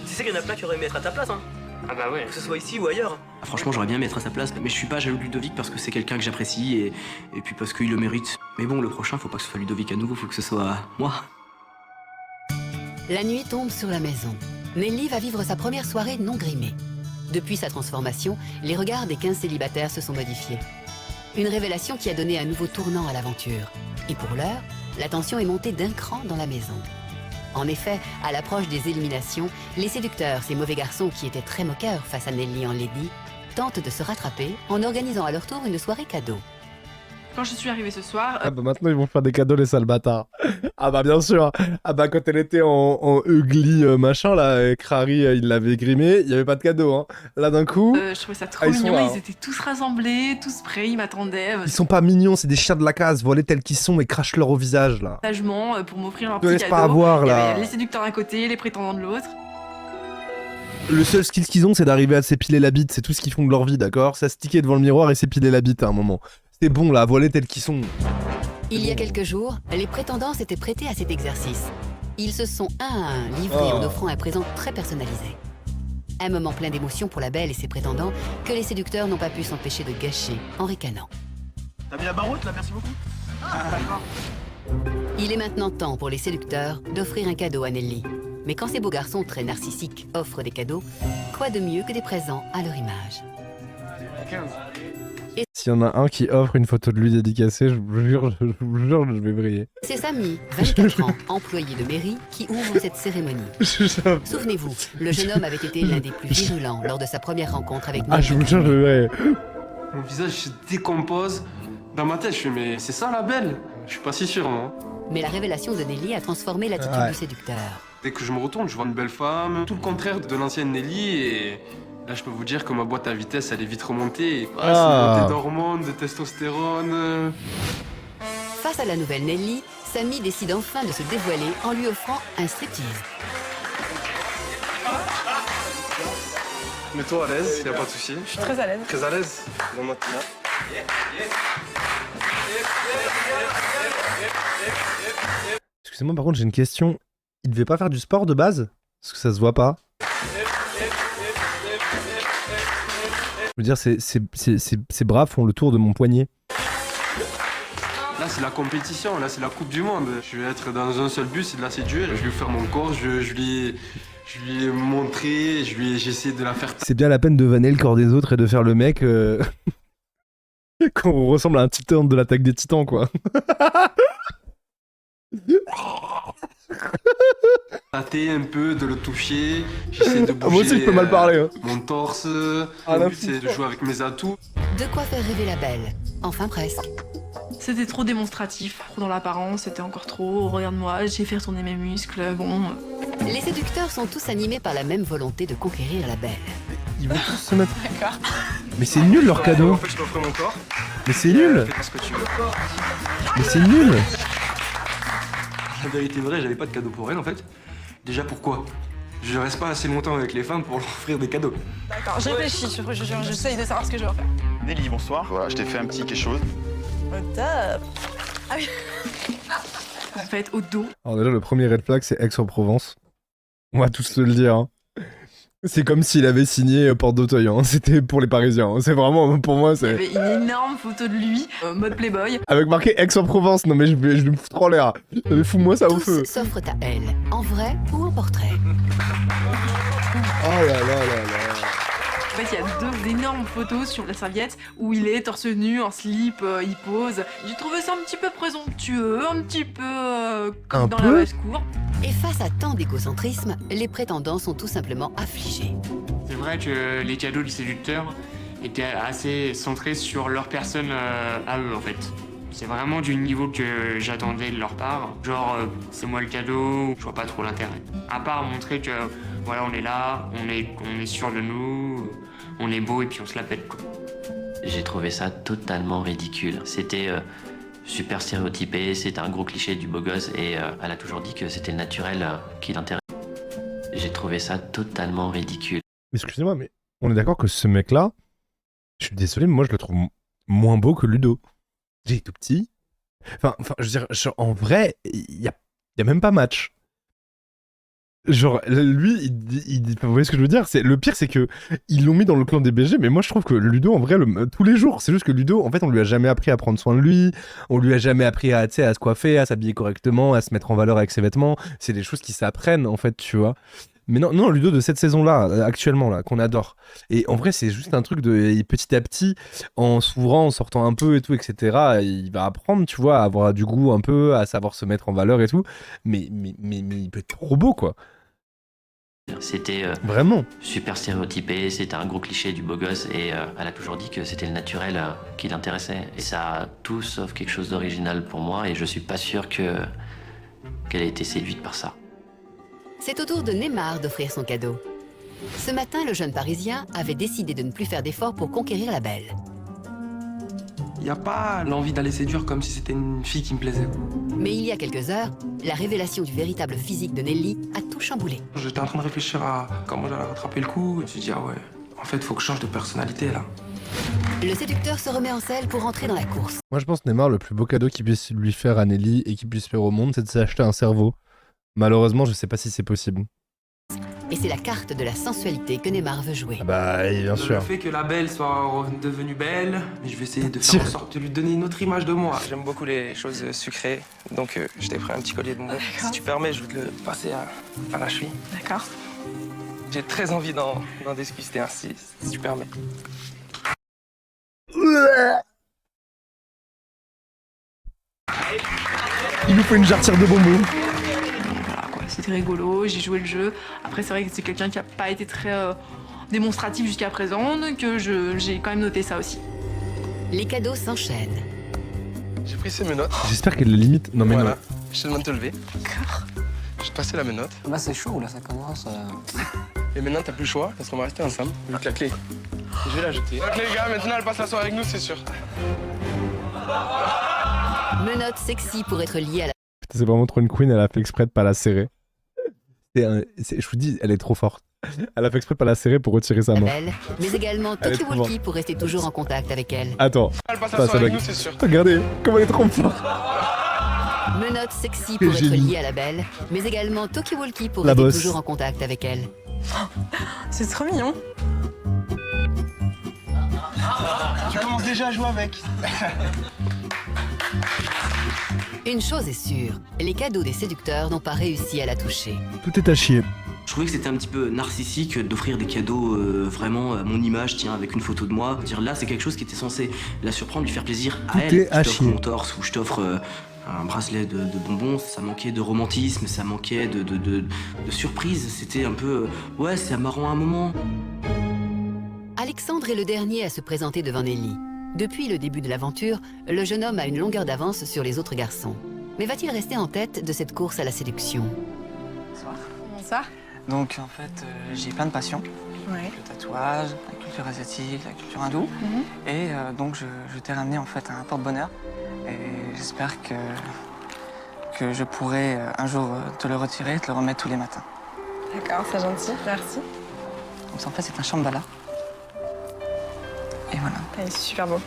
Tu sais qu'il y en a plein qui auraient aimé être à ta place, hein. Ah bah ouais. Que ce soit ici ou ailleurs. Franchement, j'aurais bien aimé être à sa place, mais je suis pas jaloux de Ludovic parce que c'est quelqu'un que j'apprécie et puis parce qu'il le mérite. Mais bon, le prochain, faut pas que ce soit Ludovic à nouveau, faut que ce soit moi. La nuit tombe sur la maison. Nelly va vivre sa première soirée non grimée. Depuis sa transformation, les regards des 15 célibataires se sont modifiés. Une révélation qui a donné un nouveau tournant à l'aventure. Et pour l'heure, la tension est montée d'un cran dans la maison. En effet, à l'approche des éliminations, les séducteurs, ces mauvais garçons qui étaient très moqueurs face à Nelly en Lady, tentent de se rattraper en organisant à leur tour une soirée cadeau. Quand je suis arrivée ce soir... Ah bah maintenant ils vont faire des cadeaux les sales bâtards. Ah bah bien sûr. Ah bah quand elle était en ugly machin là, Crary il l'avait grimé, il y avait pas de cadeau hein. Là d'un coup... je trouvais ça trop mignon, ils étaient tous rassemblés, tous prêts, ils m'attendaient. Ils sont pas mignons, c'est des chiens de la case, volés tels qu'ils sont et crachent-leur au visage là. Pour m'offrir un Te petit laisse cadeau. pas avoir, là. Il y avait les séducteurs d'un côté, les prétendants de l'autre. Le seul skill qu'ils ont c'est d'arriver à s'épiler la bite, c'est tout ce qu'ils font de leur vie d'accord. Ça se tiquer devant le miroir et s'épiler la bite à un moment. C'est bon là, voilés tels qu'ils sont. Il y a quelques jours, les prétendants s'étaient prêtés à cet exercice. Ils se sont un à un livrés en offrant un présent très personnalisé. Un moment plein d'émotion pour la belle et ses prétendants que les séducteurs n'ont pas pu s'empêcher de gâcher en ricanant. T'as mis la baroute là, merci beaucoup. Ah, d'accord. Il est maintenant temps pour les séducteurs d'offrir un cadeau à Nelly. Mais quand ces beaux garçons très narcissiques offrent des cadeaux, quoi de mieux que des présents à leur image? S'il y en a un qui offre une photo de lui dédicacée, je vous jure, je vais briller. C'est Samy, 24 ans, employé de mairie, qui ouvre cette cérémonie. Souvenez-vous, le jeune homme avait été l'un des plus virulents lors de sa première rencontre avec nous. Ah, je vous jure, je vais briller. Mon visage se décompose. Dans ma tête, je fais mais c'est ça la belle? Je suis pas si sûr, moi. Mais la révélation de Nelly a transformé l'attitude du séducteur. Dès que je me retourne, je vois une belle femme, tout le contraire de l'ancienne Nelly et... Là, je peux vous dire que ma boîte à vitesse, elle est vite remontée. C'est une montée d'hormones, de testostérone. Face à la nouvelle Nelly, Samy décide enfin de se dévoiler en lui offrant un striptease. Mets-toi à l'aise, y a pas de souci. Je suis très à l'aise. Très à l'aise. Donne-moi tout là. Excusez-moi, par contre, j'ai une question. Il devait pas faire du sport de base? Parce que ça se voit pas. Je veux dire, ces bras font le tour de mon poignet. Là, c'est la compétition, là, c'est la Coupe du Monde. Je vais être dans un seul but, c'est de la séduire. Je vais lui faire mon corps, je lui ai montré, j'ai essayé de la faire... C'est bien la peine de vanner le corps des autres et de faire le mec qu'on ressemble à un titan de l'attaque des titans, quoi. Tâter un peu, de le toucher, j'essaie de bouger moi aussi, je peux mal parler. Hein. Mon torse, le but c'est de jouer avec mes atouts. De quoi faire rêver la belle, enfin presque. C'était trop démonstratif, trop dans l'apparence, c'était encore trop. Regarde-moi, j'ai fait retourner mes muscles, bon. Les séducteurs sont tous animés par la même volonté de conquérir la belle. Ils vont tous se mettre. D'accord. Mais c'est nul leur cadeau. En fait, je t'offre mon corps. Mais c'est nul. Fais ce que tu veux. Mais c'est nul. La vérité vraie, j'avais pas de cadeau pour elle en fait. Déjà pourquoi? Je reste pas assez longtemps avec les femmes pour leur offrir des cadeaux. D'accord, je réfléchis, j'essaye de savoir ce que je vais faire. Nelly, bonsoir. Voilà, je t'ai fait un petit quelque chose. Top. Ah oui. Ça va être au dos. Alors déjà, le premier red flag, c'est Aix-en-Provence. On va tous se le dire. Hein. C'est comme s'il avait signé Porte d'Auteuil. Hein. C'était pour les Parisiens. Hein. C'est vraiment, pour moi, Il y c'est... avait une énorme photo de lui, mode Playboy. Avec marqué Aix-en-Provence. Non mais je vais me foutre en l'air. Mais fous-moi ça au feu. Tous s'offrent à elle, en vrai ou en portrait. Oh là là là là. En fait, il y a deux énormes photos sur la serviette où il est torse nu, en slip, il pose. J'ai trouvé ça un petit peu présomptueux, un petit peu comme dans la basse-cour. Et face à tant d'égocentrisme, les prétendants sont tout simplement affligés. C'est vrai que les cadeaux du séducteur étaient assez centrés sur leur personne à eux en fait. C'est vraiment du niveau que j'attendais de leur part. Genre, c'est moi le cadeau, je vois pas trop l'intérêt. À part montrer que, voilà, on est là, on est sûr de nous, on est beau et puis on se la pète, quoi. J'ai trouvé ça totalement ridicule. C'était super stéréotypé, c'était un gros cliché du beau gosse et elle a toujours dit que c'était le naturel qui l'intéressait. J'ai trouvé ça totalement ridicule. Excusez-moi, mais on est d'accord que ce mec-là, je suis désolé, mais moi je le trouve moins beau que Ludo. J'ai tout petit. Enfin, je veux dire, en vrai, il y a même pas match. Genre, lui, vous voyez ce que je veux dire? Le pire, c'est que ils l'ont mis dans le clan des BG, mais moi, je trouve que Ludo, en vrai, tous les jours, c'est juste que Ludo, en fait, on lui a jamais appris à prendre soin de lui, on lui a jamais appris à se coiffer, à s'habiller correctement, à se mettre en valeur avec ses vêtements. C'est des choses qui s'apprennent, en fait, tu vois. Mais non, Ludo de cette saison-là, actuellement, là, qu'on adore. Et en vrai, c'est juste un truc de petit à petit, en s'ouvrant, en sortant un peu et tout, etc. Il va apprendre, tu vois, à avoir du goût un peu, à savoir se mettre en valeur et tout. Mais il peut être trop beau, quoi. C'était vraiment super stéréotypé, c'était un gros cliché du beau gosse et elle a toujours dit que c'était le naturel qui l'intéressait. Et ça a tout sauf quelque chose d'original pour moi et je suis pas sûr qu'elle ait été séduite par ça. C'est au tour de Neymar d'offrir son cadeau. Ce matin, le jeune Parisien avait décidé de ne plus faire d'efforts pour conquérir la belle. Il n'y a pas l'envie d'aller séduire comme si c'était une fille qui me plaisait. Mais il y a quelques heures, la révélation du véritable physique de Nelly a tout chamboulé. J'étais en train de réfléchir à comment j'allais rattraper le coup. Je me suis dit, ah ouais, en fait, il faut que je change de personnalité là. Le séducteur se remet en selle pour entrer dans la course. Moi, je pense Neymar, le plus beau cadeau qu'il puisse lui faire à Nelly et qu'il puisse faire au monde, c'est de s'acheter un cerveau. Malheureusement, je sais pas si c'est possible. Et c'est la carte de la sensualité que Neymar veut jouer. Ah bah, bien sûr. Le fait que la belle soit devenue belle, mais je vais essayer de faire en sorte de lui donner une autre image de moi. J'aime beaucoup les choses sucrées, donc je t'ai pris un petit collier de bonbons. Si tu permets, je vais te le passer à la cheville. D'accord. J'ai très envie d'en discuter ainsi, si tu permets. Il nous faut une jarretière de bonbons. Voilà quoi, c'était rigolo, j'ai joué le jeu. Après, c'est vrai que c'est quelqu'un qui a pas été très démonstratif jusqu'à présent, donc j'ai quand même noté ça aussi. Les cadeaux s'enchaînent. J'ai pris ces menottes. J'espère qu'elle les limite. Non mais voilà. non. Je te demande de te lever. D'accord. Je vais te passer la menotte. Là, c'est chaud, là, ça commence. Et maintenant, t'as plus le choix, parce qu'on va rester ensemble. Vu que la clé, je vais la jeter. Donc les gars, maintenant, elle passe la soirée avec nous, c'est sûr. Menottes sexy pour être liée à la... C'est vraiment trop une queen, elle a fait exprès de pas la serrer. Je vous dis, elle est trop forte. Elle a fait exprès de pas la serrer pour retirer sa main. belle, mais également Elle est Toki trop Walkie pour rester toujours en contact avec elle. Attends. Elle passe la soirée avec nous, c'est sûr. Regardez, comment elle est trop forte. Menottes sexy pour être génie. liée à la belle, mais également Toki Walkie pour La rester bosse. toujours en contact avec elle. C'est trop mignon. Tu commences déjà à jouer avec. Une chose est sûre, les cadeaux des séducteurs n'ont pas réussi à la toucher. Tout est à chier. Je trouvais que c'était un petit peu narcissique d'offrir des cadeaux vraiment à mon image, tiens, avec une photo de moi. Dire là, c'est quelque chose qui était censé la surprendre, lui faire plaisir à Tout elle. est à Je t'offre chier. mon torse ou je t'offre un bracelet de bonbons. Ça manquait de romantisme, ça manquait de surprise. C'était un peu, ouais, c'est marrant à un moment. Alexandre est le dernier à se présenter devant Nelly. Depuis le début de l'aventure, le jeune homme a une longueur d'avance sur les autres garçons. Mais va-t-il rester en tête de cette course à la séduction? Bonsoir. Bonsoir. Donc en fait, j'ai plein de passions. Ouais. Le tatouage, la culture asiatique, la culture hindoue. Et donc je t'ai ramené en fait un porte-bonheur. Et j'espère que je pourrai un jour te le retirer et te le remettre tous les matins. D'accord, c'est gentil, merci. Donc en fait, c'est un Shambhala. Et voilà. Elle est super beau.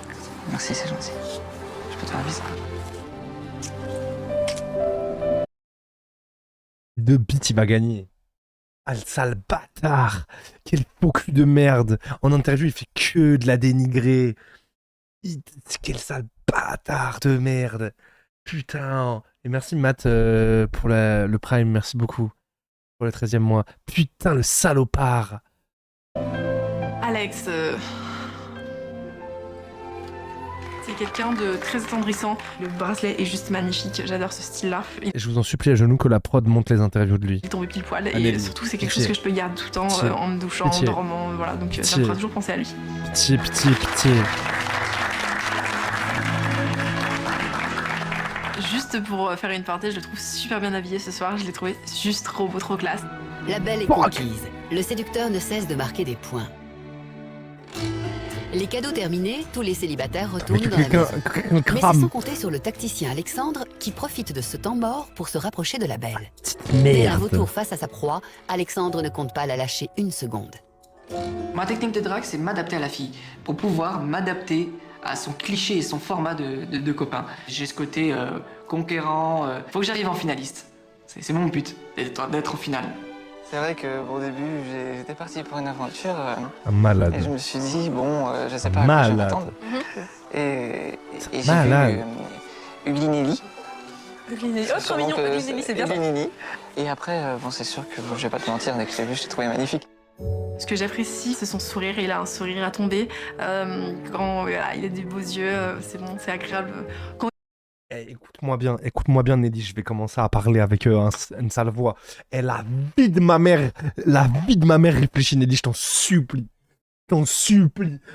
Merci, c'est gentil. Je peux te faire un bisou. De bits, il va gagner. Ah, le sale bâtard. Quel faux cul de merde. En interview, il fait que de la dénigrer. Quel sale bâtard de merde. Putain. Et merci Matt pour le Prime. Merci beaucoup pour le 13e mois. Putain, le salopard. Alex, c'est quelqu'un de très attendrissant. Le bracelet est juste magnifique, j'adore ce style-là. Et je vous en supplie à genoux que la prod monte les interviews de lui. Il est tombé pile poil Anneli, et surtout c'est quelque chose que je peux garder tout le temps en me douchant, en dormant, voilà. Donc ça me fera toujours penser à lui. Pitié, pitié, pitié. Juste pour faire une parenthèse, je le trouve super bien habillé ce soir. Je l'ai trouvé juste trop beau, trop classe. La belle est conquise. Le séducteur ne cesse de marquer des points. Les cadeaux terminés, tous les célibataires retournent dans la maison. Mais c'est sans compter sur le tacticien Alexandre qui profite de ce temps mort pour se rapprocher de la belle. Dès un retour face à sa proie, Alexandre ne compte pas la lâcher une seconde. Ma technique de drague, c'est m'adapter à la fille, pour pouvoir m'adapter à son cliché et son format de copain. J'ai ce côté conquérant, faut que j'arrive en finaliste. C'est mon but, d'être en finale. C'est vrai qu'au début, j'étais parti pour une aventure. Malade. Et je me suis dit, bon, je sais pas à quoi je vais m'attendre. Et j'ai vu Uglinelli. Uglinelli, oh trop mignon, Uglinelli, c'est bien ça. Et après, bon, c'est sûr que je vais pas te mentir, dès que je l'ai vu, je l'ai trouvé magnifique. Ce que j'apprécie, c'est son sourire. Il a un sourire à tomber. Quand voilà, il a des beaux yeux, c'est bon, c'est agréable. Quand... Écoute-moi bien, Nelly. Je vais commencer à parler avec une sale voix. Et la vie de ma mère réfléchit, Nelly, je t'en supplie.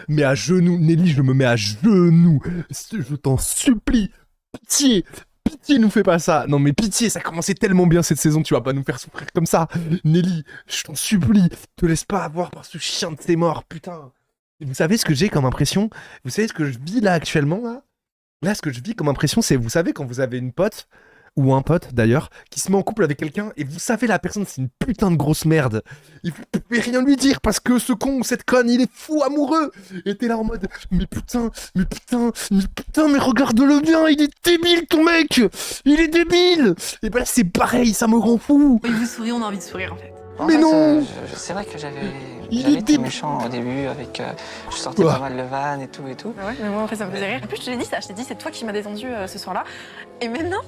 Mais à genoux, Nelly, je me mets à genoux. Je t'en supplie. Pitié, nous fais pas ça. Non mais pitié, ça a commencé tellement bien cette saison, tu vas pas nous faire souffrir comme ça. Nelly, je t'en supplie, te laisse pas avoir par ce chien de tes morts, putain. Et vous savez ce que j'ai comme impression? Vous savez ce que je vis là actuellement là? Là, ce que je vis comme impression, c'est, vous savez, quand vous avez une pote, ou un pote d'ailleurs, qui se met en couple avec quelqu'un, et vous savez, la personne, c'est une putain de grosse merde. Et vous pouvez rien lui dire, parce que ce con ou cette conne, il est fou amoureux. Et t'es là en mode, mais regarde-le bien, il est débile ton mec. Il est débile. Et ben là, c'est pareil, ça me rend fou. Il vous sourit, on a envie de sourire en fait. Mais non. C'est vrai que j'avais été méchant au début avec... je sortais pas mal le van et tout. Ah ouais, mais moi en fait ça me faisait rire. En plus je te l'ai dit ça, je t'ai dit c'est toi qui m'as détendu ce soir-là. Et maintenant,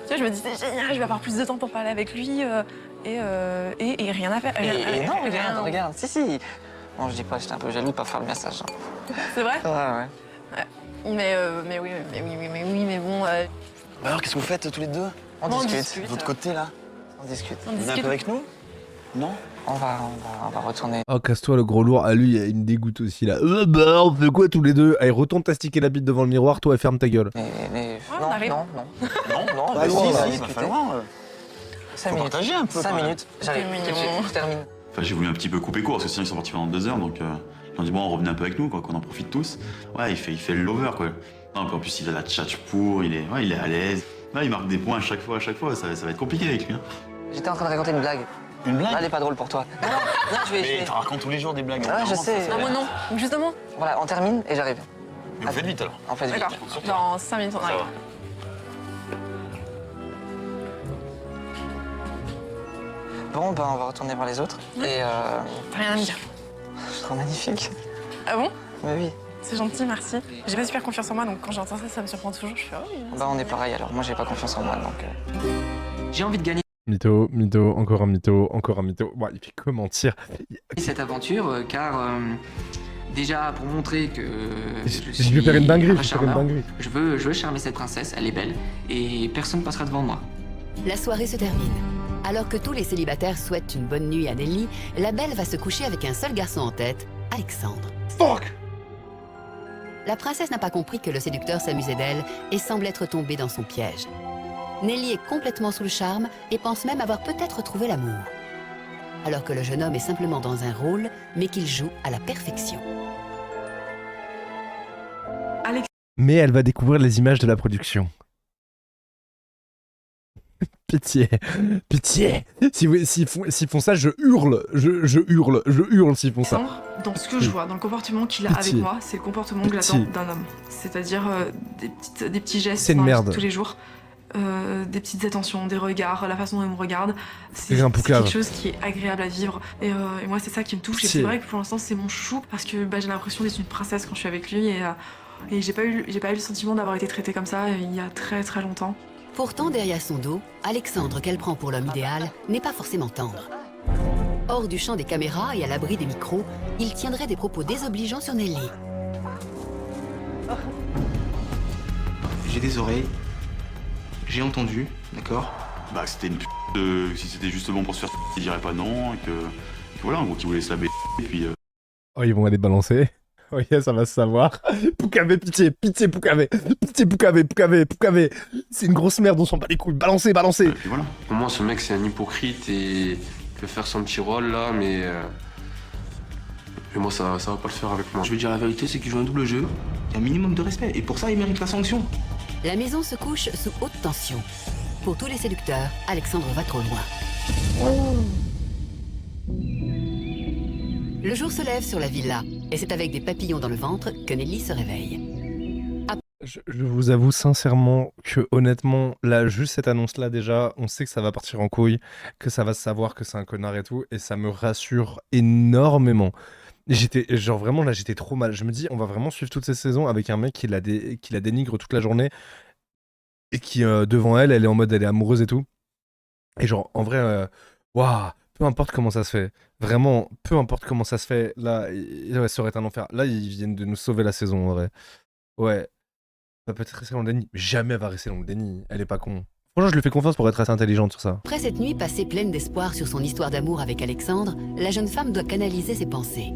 tu vois, je me dis c'est génial, je vais avoir plus de temps pour parler avec lui et rien à faire. Et non, regarde, si. Bon, je dis pas, j'étais un peu jaloux de pas faire le message. C'est vrai? Ouais. Mais oui, mais bon... Alors qu'est-ce que vous faites tous les deux? On discute. De votre côté là? On discute. Vous venez un peu avec nous? Non? On va retourner. Oh, casse-toi le gros lourd. À lui, il me dégoûte aussi là. Bah, on fait quoi tous les deux? Allez, retourne t'astiquer la bite devant le miroir, toi, et ferme ta gueule. Non. Bah, si, va falloir. 5 minutes. Partager un peu. 5 minutes. J'arrive. Je termine. Enfin, j'ai voulu un petit peu couper court parce que sinon ils sont partis pendant 2 heures, donc ils ont dit bon, on revenait un peu avec nous, quoi, qu'on en profite tous. Ouais, il fait le lover, quoi. Non, puis en plus, il a la tchatch pour, il est à l'aise. Ouais, il marque des points à chaque fois, ça va être compliqué avec lui. Hein. J'étais en train de raconter une blague. Une blague? Elle est pas drôle pour toi. Non, Mais tu racontes tous les jours des blagues. Ouais, je sais. Ah, moi non, justement. Voilà, on termine et j'arrive. Mais vous faites vite alors. On fait vite. D'accord, dans 5 minutes on arrive. Bon, ben on va retourner voir les autres. Et T'as rien à me dire. Je trouve magnifique. Ah bon? Mais oui. C'est gentil, merci. J'ai pas super confiance en moi, donc quand j'entends ça, ça me surprend toujours. Je fais oh oui. Bah on est pareil alors. Moi j'ai pas confiance en moi, donc... J'ai envie de gagner Mytho, encore un mytho. Ouais, il fait que mentir. cette aventure, car déjà pour montrer que je vais faire une dinguerie, je veux charmer cette princesse, elle est belle, et personne passera devant moi. La soirée se termine. Alors que tous les célibataires souhaitent une bonne nuit à Nelly, la belle va se coucher avec un seul garçon en tête, Alexandre. Fuck! la princesse n'a pas compris que le séducteur s'amusait d'elle et semble être tombé dans son piège. Nelly est complètement sous le charme et pense même avoir peut-être trouvé l'amour. Alors que le jeune homme est simplement dans un rôle, mais qu'il joue à la perfection. Mais elle va découvrir les images de la production. Pitié, pitié. S'ils font ça, je hurle, je hurle s'ils font ça. Dans ce que je vois, dans le comportement qu'il a avec moi, c'est le comportement que j'attends d'un homme. C'est-à-dire des petits gestes dans la vie de tous les jours, des petites attentions, des regards, la façon dont il me regarde. C'est quelque chose qui est agréable à vivre. Et moi, c'est ça qui me touche. Et c'est vrai que pour l'instant, c'est mon chouchou parce que j'ai l'impression d'être une princesse quand je suis avec lui. Et j'ai pas eu le sentiment d'avoir été traitée comme ça il y a très très longtemps. Pourtant, derrière son dos, Alexandre, qu'elle prend pour l'homme idéal, n'est pas forcément tendre. Hors du champ des caméras et à l'abri des micros, il tiendrait des propos désobligeants sur Nelly. J'ai des oreilles, j'ai entendu, d'accord? Bah c'était une si c'était juste bon pour se faire il dirait pas non, et que voilà, en gros, qu'il voulait se la baiser, et puis... Oh, ils vont aller balancer. Oh yeah, ça va se savoir. Poucavé, pitié, Poucavé. Pitié, Poucavé. C'est une grosse merde, on s'en bat les couilles. Balancez. Voilà. Pour moi, ce mec, c'est un hypocrite et il peut faire son petit rôle là, mais moi, ça va pas le faire avec moi. Je vais dire la vérité, c'est qu'il joue un double jeu. Il y a un minimum de respect et pour ça, il mérite la sanction. La maison se couche sous haute tension. Pour tous les séducteurs, Alexandre va trop loin. Le jour se lève sur la villa, et c'est avec des papillons dans le ventre que Nelly se réveille. Je vous avoue sincèrement que honnêtement, là, juste cette annonce-là déjà, on sait que ça va partir en couille, que ça va se savoir que c'est un connard et tout, et ça me rassure énormément. J'étais trop mal. Je me dis, on va vraiment suivre toutes ces saisons avec un mec qui la dénigre toute la journée, et qui, devant elle est en mode, elle est amoureuse et tout. Et genre, en vrai, waouh, peu importe comment ça se fait. Vraiment, peu importe comment ça se fait. Là, ouais, ça aurait été un enfer. Là, ils viennent de nous sauver la saison, en vrai. Ouais. Ça peut être rester dans le déni, mais jamais elle va rester dans le déni. Elle est pas con. Franchement, je lui fais confiance pour être assez intelligente sur ça. Après cette nuit passée pleine d'espoir sur son histoire d'amour avec Alexandre, la jeune femme doit canaliser ses pensées.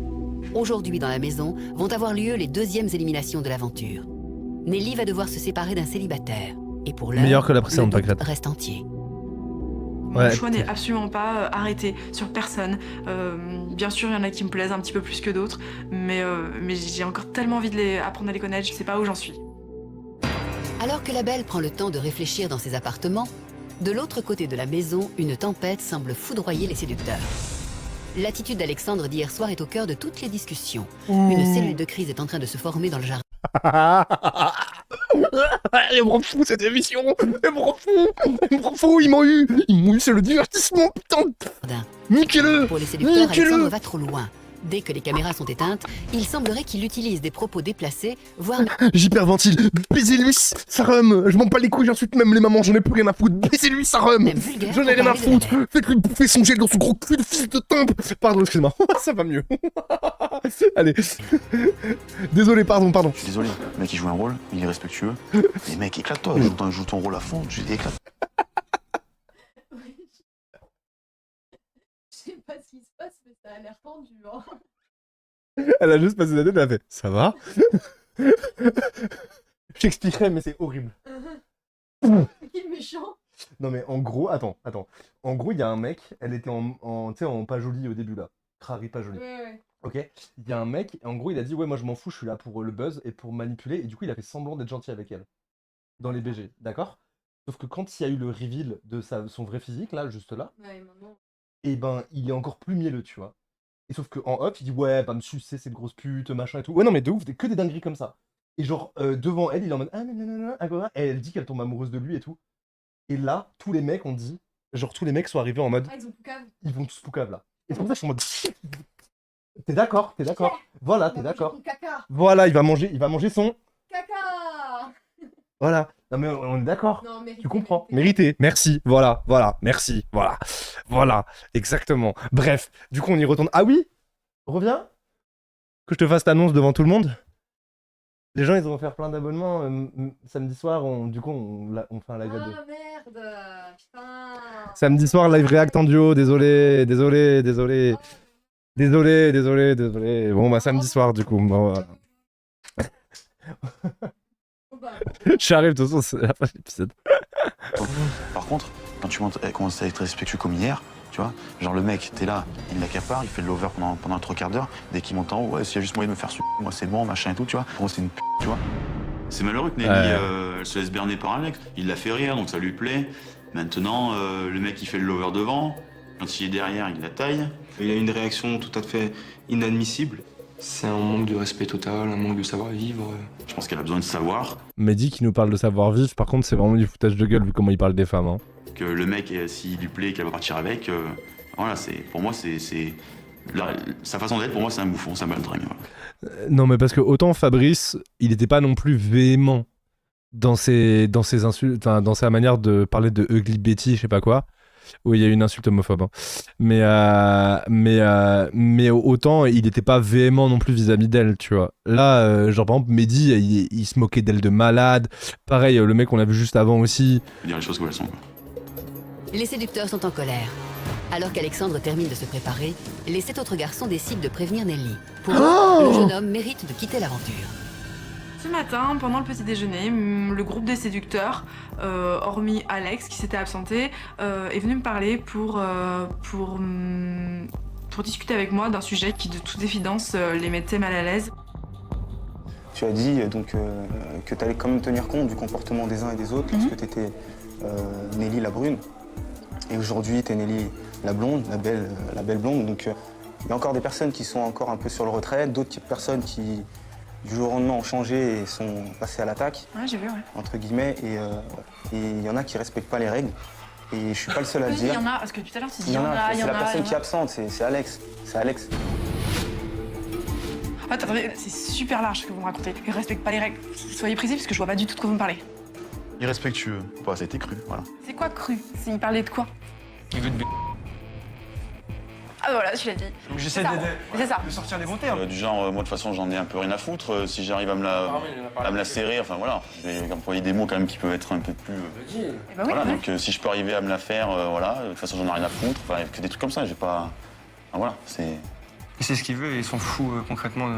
Aujourd'hui, dans la maison, vont avoir lieu les deuxièmes éliminations de l'aventure. Nelly va devoir se séparer d'un célibataire. Et pour l'heure, meilleur que la précédente, le doute reste entier. Mon choix n'est absolument pas arrêté sur personne. Bien sûr, il y en a qui me plaisent un petit peu plus que d'autres, mais j'ai encore tellement envie d'apprendre à les connaître, je sais pas où j'en suis. Alors que la belle prend le temps de réfléchir dans ses appartements, de l'autre côté de la maison, une tempête semble foudroyer les séducteurs. L'attitude d'Alexandre d'hier soir est au cœur de toutes les discussions. Une cellule de crise est en train de se former dans le jardin. Elle me rend fou cette émission. Elle me rend fou. Ils m'ont eu, c'est le divertissement, putain. Niquez-le. Pour les séducteurs, Alexandre va trop loin. Dès que les caméras sont éteintes, il semblerait qu'il utilise des propos déplacés, voire... J'hyperventile. Baisez-lui, ça rhum. Je m'en bats les couilles, j'insulte même les mamans, j'en ai plus rien à foutre. Baisez-lui, ça rhum. J'en ai rien à foutre. Faites-lui bouffer son gel dans son gros cul de fils de tempe. Pardon, excuse-moi. Ça va mieux. Allez. Désolé, pardon. Je suis désolé, le mec il joue un rôle, il est respectueux. Mais mec, éclate-toi, joue ton rôle à fond, tu t'éclates. Je sais pas ce qui se passe, mais ça a l'air tendu. Hein. Elle a juste passé la tête et elle a fait « Ça va ?» J'expliquerai, mais c'est horrible. Il est méchant. Non mais en gros, attends. En gros, il y a un mec, elle était en pas jolie au début là. Crary pas jolie. Ouais. Ok. Il y a un mec, en gros, il a dit « Ouais, moi je m'en fous, je suis là pour le buzz et pour manipuler. » Et du coup, il a fait semblant d'être gentil avec elle. Dans les BG, d'accord? Sauf que quand il y a eu le reveal de son vrai physique, là, juste là, et ben, il est encore plus mielleux, tu vois. Et sauf qu'en off, il dit ouais, va me sucer cette grosse pute, machin et tout. Ouais, non, mais de ouf, que des dingueries comme ça. Et genre, devant elle, il est en mode ah, nanana, et elle dit qu'elle tombe amoureuse de lui et tout. Et là, tous les mecs ont dit, genre, tous les mecs sont arrivés en mode. Ah, ils ont poucave. Ils vont tous poucave là. Et c'est pour ça que je suis en mode. T'es d'accord. Voilà, t'es d'accord. Voilà, il va manger son. Caca. Voilà. Non mais on est d'accord. Tu comprends. Mérité. Merci. Voilà. Merci. Voilà. Exactement. Bref. Du coup, on y retourne. Ah oui. Reviens. Que je te fasse l'annonce devant tout le monde. Les gens, ils vont faire plein d'abonnements. Samedi soir, on fait un live à deux. Ah merde. Putain. Samedi soir, live react en duo. Désolé. Bon, bah samedi soir, du coup. Bon, voilà. J'arrive, de toute façon, c'est la fin de l'épisode. Par contre, quand tu commences à être respectueux comme hier, tu vois, genre le mec, t'es là, il l'accapare, il fait de l'over pendant 3/4 d'heure, dès qu'il monte en haut, ouais, s'il y a juste moyen de me faire suivre, moi c'est bon, machin et tout, tu vois. Pour moi, c'est une p, tu vois. C'est malheureux que Nelly elle se laisse berner par Alex. Il l'a fait rire, donc ça lui plaît. Maintenant, le mec, il fait le lover devant. Quand il est derrière, il la taille. Il a une réaction tout à fait inadmissible. C'est un manque de respect total, un manque de savoir-vivre. Je pense qu'elle a besoin de savoir. Mehdi qui nous parle de savoir-vivre, par contre, c'est vraiment du foutage de gueule vu comment il parle des femmes. Hein. Que le mec, s'il lui plaît, qu'elle va partir avec, voilà, pour moi, sa façon d'être, pour moi, c'est un bouffon, c'est un baldringue. Voilà. Non, mais parce que autant Fabrice, il n'était pas non plus véhément dans ses insultes, dans sa manière de parler de Ugly Betty, je sais pas quoi. Oui, il y a une insulte homophobe. Hein. Mais autant, il n'était pas véhément non plus vis-à-vis d'elle, tu vois. Là, genre par exemple, Mehdi, il se moquait d'elle de malade. Pareil, le mec qu'on a vu juste avant aussi. Il dire les choses comme elles sont, quoi. Les séducteurs sont en colère. Alors qu'Alexandre termine de se préparer, les 7 autres garçons décident de prévenir Nelly. Pour eux, le jeune homme mérite de quitter l'aventure. Ce matin, pendant le petit déjeuner, le groupe des séducteurs, hormis Alex qui s'était absenté, est venu me parler pour discuter avec moi d'un sujet qui de toute évidence les mettait mal à l'aise. Tu as dit donc que tu allais quand même tenir compte du comportement des uns et des autres lorsque tu étais Nelly la brune. Et aujourd'hui, tu es Nelly la blonde, la belle blonde. Donc il y a encore des personnes qui sont encore un peu sur le retrait, d'autres personnes qui du jour au lendemain ont changé et sont passées à l'attaque. Ouais, j'ai vu, ouais. Entre guillemets. Et il y en a qui respectent pas les règles. Et je suis pas le seul à le dire. Il y en a, parce que tout à l'heure tu dis il y en a. il y C'est en la a. personne qui est absente, c'est Alex. C'est Alex. Attendez, c'est super large ce que vous me racontez. Ils respectent pas les règles. Soyez précis parce que je vois pas du tout de quoi vous me parlez. Irrespectueux. Bah, c'était cru, voilà. C'est quoi cru? Il parlait de quoi? Il veut te Ah voilà, tu l'as dit. J'essaie de sortir les bons termes. Du genre, moi de toute façon j'en ai un peu rien à foutre. Si j'arrive à me la serrer, enfin voilà, je vais employer des mots quand même qui peuvent être un peu plus. Voilà, donc si je peux arriver à me la faire, voilà, de toute façon j'en ai rien à foutre, enfin que des trucs comme ça, j'ai pas. Enfin, voilà, c'est. Il sait ce qu'il veut et il s'en fout concrètement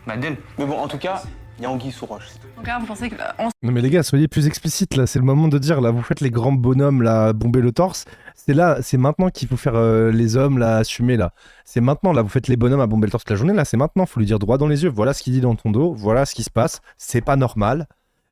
d'elle. Mais bon, en tout cas, il y a Anguille sous roche. Donc là, vous pensez que Non mais les gars, soyez plus explicites là, c'est le moment de dire là, vous faites les grands bonhommes là, bomber le torse. C'est là, c'est maintenant qu'il faut faire les hommes là, assumer là. C'est maintenant là, vous faites les bonhommes à bomber le torse toute la journée là, c'est maintenant, faut lui dire droit dans les yeux, voilà ce qu'il dit dans ton dos, voilà ce qui se passe, c'est pas normal.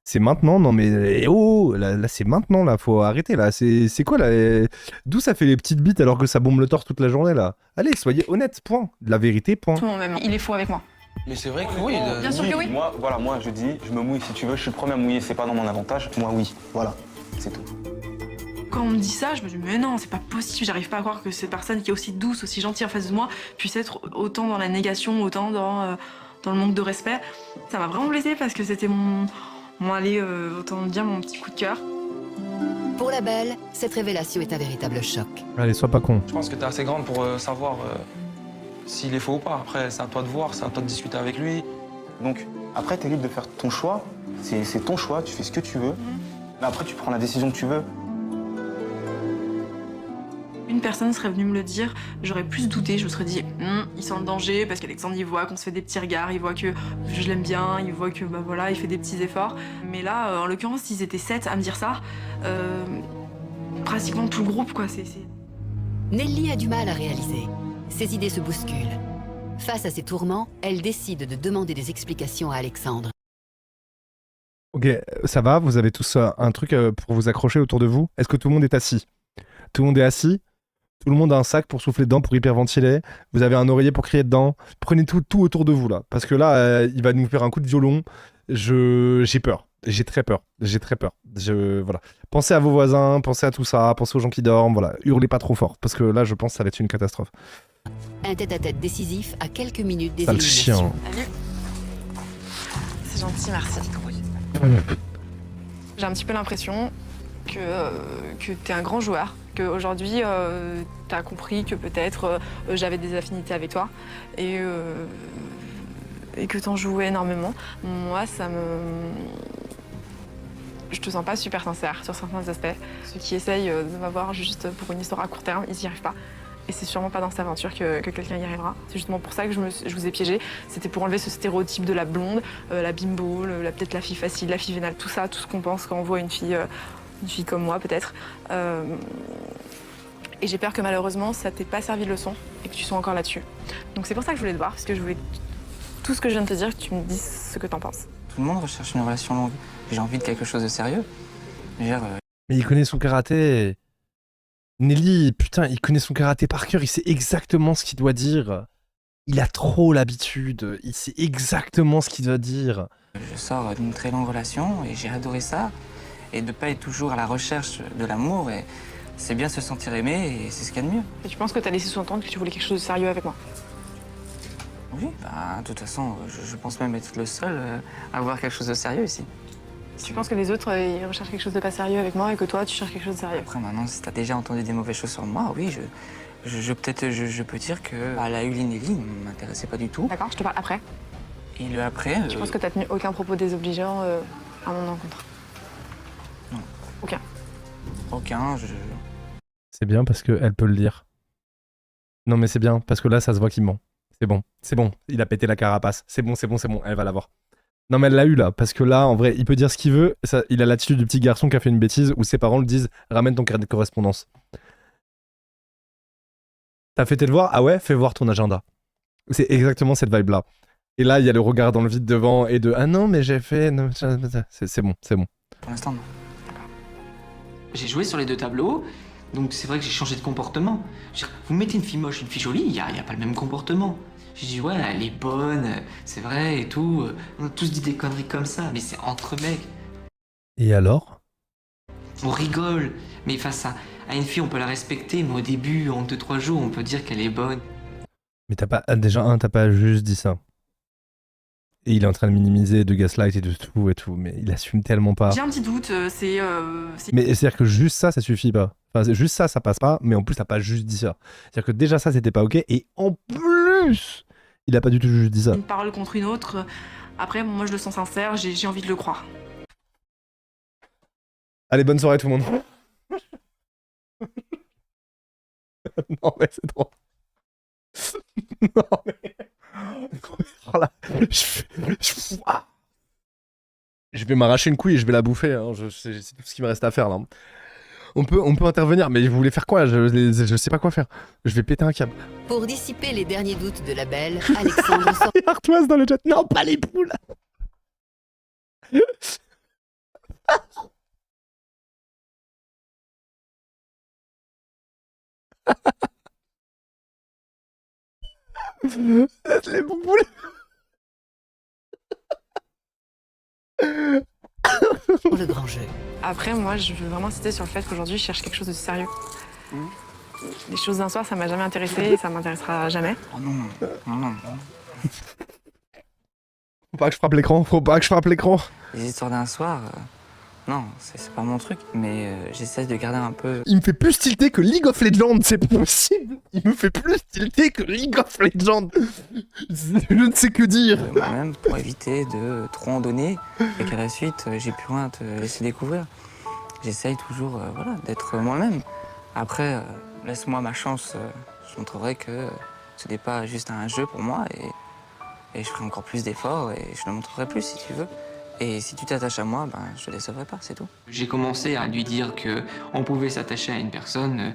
C'est maintenant, non mais oh, là c'est maintenant là, faut arrêter là, c'est quoi là, d'où ça fait les petites bites alors que ça bombe le torse toute la journée là. Allez, soyez honnêtes, point. La vérité, point. il est faux avec moi. Mais c'est vrai que oui. Bien sûr que oui. Moi je dis, je me mouille si tu veux, je suis le premier à mouiller, c'est pas dans mon avantage. Moi oui, voilà, c'est tout. Quand on me dit ça, je me dis mais non, c'est pas possible, j'arrive pas à croire que cette personne qui est aussi douce, aussi gentille en face de moi puisse être autant dans la négation, autant dans le manque de respect. Ça m'a vraiment blessée parce que c'était autant dire mon petit coup de cœur. Pour la belle, cette révélation est un véritable choc. Allez, sois pas con. Je pense que t'es assez grande pour savoir s'il est faux ou pas. Après, c'est à toi de voir, c'est à toi de discuter avec lui. Donc, après, t'es libre de faire ton choix. C'est ton choix, tu fais ce que tu veux. Mais après, tu prends la décision que tu veux. Une personne serait venue me le dire, j'aurais plus douté, je me serais dit il sent le danger parce qu'Alexandre il voit qu'on se fait des petits regards, il voit que je l'aime bien, il voit que bah voilà, il fait des petits efforts. Mais là, en l'occurrence, ils étaient 7 à me dire ça, pratiquement tout le groupe quoi. Nelly a du mal à réaliser. Ses idées se bousculent. Face à ces tourments, elle décide de demander des explications à Alexandre. Ok, ça va, vous avez tous un truc pour vous accrocher autour de vous? Est-ce que tout le monde est assis? Tout le monde est assis? Tout le monde a un sac pour souffler dedans, pour hyperventiler. Vous avez un oreiller pour crier dedans. Prenez tout autour de vous là. Parce que là, il va nous faire un coup de violon. J'ai peur. J'ai très peur. Voilà. Pensez à vos voisins, pensez à tout ça, pensez aux gens qui dorment. Voilà. Hurlez pas trop fort. Parce que là, je pense que ça va être une catastrophe. Un tête-à-tête décisif à quelques minutes des Sale éliminations. chien. Salut. C'est gentil, merci. J'ai un petit peu l'impression que t'es un grand joueur, qu'aujourd'hui t'as compris que peut-être j'avais des affinités avec toi et que t'en jouais énormément. Moi, je te sens pas super sincère sur certains aspects. Ceux qui essayent de m'avoir juste pour une histoire à court terme, ils y arrivent pas. Et c'est sûrement pas dans cette aventure que quelqu'un y arrivera. C'est justement pour ça que je vous ai piégé. C'était pour enlever ce stéréotype de la blonde, la bimbo, peut-être la fille facile, la fille vénale, tout ça, tout ce qu'on pense quand on voit une fille comme moi peut-être. Et j'ai peur que malheureusement ça t'ait pas servi de leçon et que tu sois encore là-dessus. Donc c'est pour ça que je voulais te voir, parce que je voulais tout ce que je viens de te dire, que tu me dises ce que t'en penses. Tout le monde recherche une relation longue. J'ai envie de quelque chose de sérieux. Mais il connaît son karaté. Nelly, putain, il connaît son karaté par cœur, il sait exactement ce qu'il doit dire. Il a trop l'habitude, il sait exactement ce qu'il doit dire. Je sors d'une très longue relation et j'ai adoré ça. Et de ne pas être toujours à la recherche de l'amour, et c'est bien se sentir aimé et c'est ce qu'il y a de mieux. Et tu penses que t'as laissé sous-entendre que tu voulais quelque chose de sérieux avec moi? Oui, de toute façon, je pense même être le seul à avoir quelque chose de sérieux ici. Tu penses que les autres, ils recherchent quelque chose de pas sérieux avec moi et que toi, tu cherches quelque chose de sérieux? Après, maintenant, si t'as déjà entendu des mauvaises choses sur moi, oui, je peux dire que la Uli Nelly ne m'intéressait pas du tout. D'accord, je te parle après. Et le après... Tu penses que t'as tenu aucun propos désobligeant à mon encontre? Non. Aucun? Aucun, C'est bien parce qu'elle peut le dire. Non mais c'est bien, parce que là, ça se voit qu'il ment. C'est bon, il a pété la carapace. C'est bon, elle va l'avoir. Non mais elle l'a eu là, parce que là, en vrai, il peut dire ce qu'il veut. Ça, il a l'attitude du petit garçon qui a fait une bêtise où ses parents le disent « Ramène ton carnet de correspondance ». T'as fait tes devoirs? Ah ouais, fais voir ton agenda. C'est exactement cette vibe-là. Et là, il y a le regard dans le vide devant et de « Ah non, mais j'ai fait... » C'est bon. Pour l'instant, non. J'ai joué sur les deux tableaux, donc c'est vrai que j'ai changé de comportement. Vous mettez une fille moche, une fille jolie, il n'y a pas le même comportement. J'ai dit, ouais, elle est bonne, c'est vrai et tout. On a tous dit des conneries comme ça, mais c'est entre mecs. Et alors? On rigole, mais face à une fille, on peut la respecter, mais au début, en 2-3 jours, on peut dire qu'elle est bonne. Mais t'as pas juste dit ça. Et il est en train de minimiser, de gaslight et de tout et tout, mais il assume tellement pas. J'ai un petit doute, c'est... Mais c'est-à-dire que juste ça suffit pas. Enfin, juste ça passe pas, mais en plus, t'as pas juste dit ça. C'est-à-dire que déjà ça, c'était pas ok, et en plus, il a pas du tout juste dit ça. Une parole contre une autre. Après, moi, je le sens sincère, j'ai envie de le croire. Allez, bonne soirée tout le monde. Non, mais c'est trop... Non, mais... Oh là, je vais m'arracher une couille et je vais la bouffer. Hein. C'est tout ce qui me reste à faire là. On peut intervenir, mais vous voulez faire quoi? Je sais pas quoi faire. Je vais péter un câble. Pour dissiper les derniers doutes de la belle, Alexandre sort... Et Artoise dans le chat. Non, pas les poules. Les boules. Pour le grand jeu. Après, moi, je veux vraiment insister sur le fait qu'aujourd'hui, je cherche quelque chose de sérieux. Les choses d'un soir, ça m'a jamais intéressé et ça m'intéressera jamais. Oh non. Faut pas que je frappe l'écran. Les histoires d'un soir, non, c'est pas mon truc, mais j'essaie de garder un peu... Il me fait plus tilter que League of Legends, c'est possible. Il me fait plus tilter que League of Legends. Je ne sais que dire. Moi-même, pour éviter de trop en donner et qu'à la suite, j'ai plus rien à te laisser découvrir. J'essaye toujours d'être moi-même. Après, laisse-moi ma chance, je montrerai que ce n'est pas juste un jeu pour moi et je ferai encore plus d'efforts et je le montrerai plus si tu veux. Et si tu t'attaches à moi, je te décevrai pas, c'est tout. J'ai commencé à lui dire qu'on pouvait s'attacher à une personne,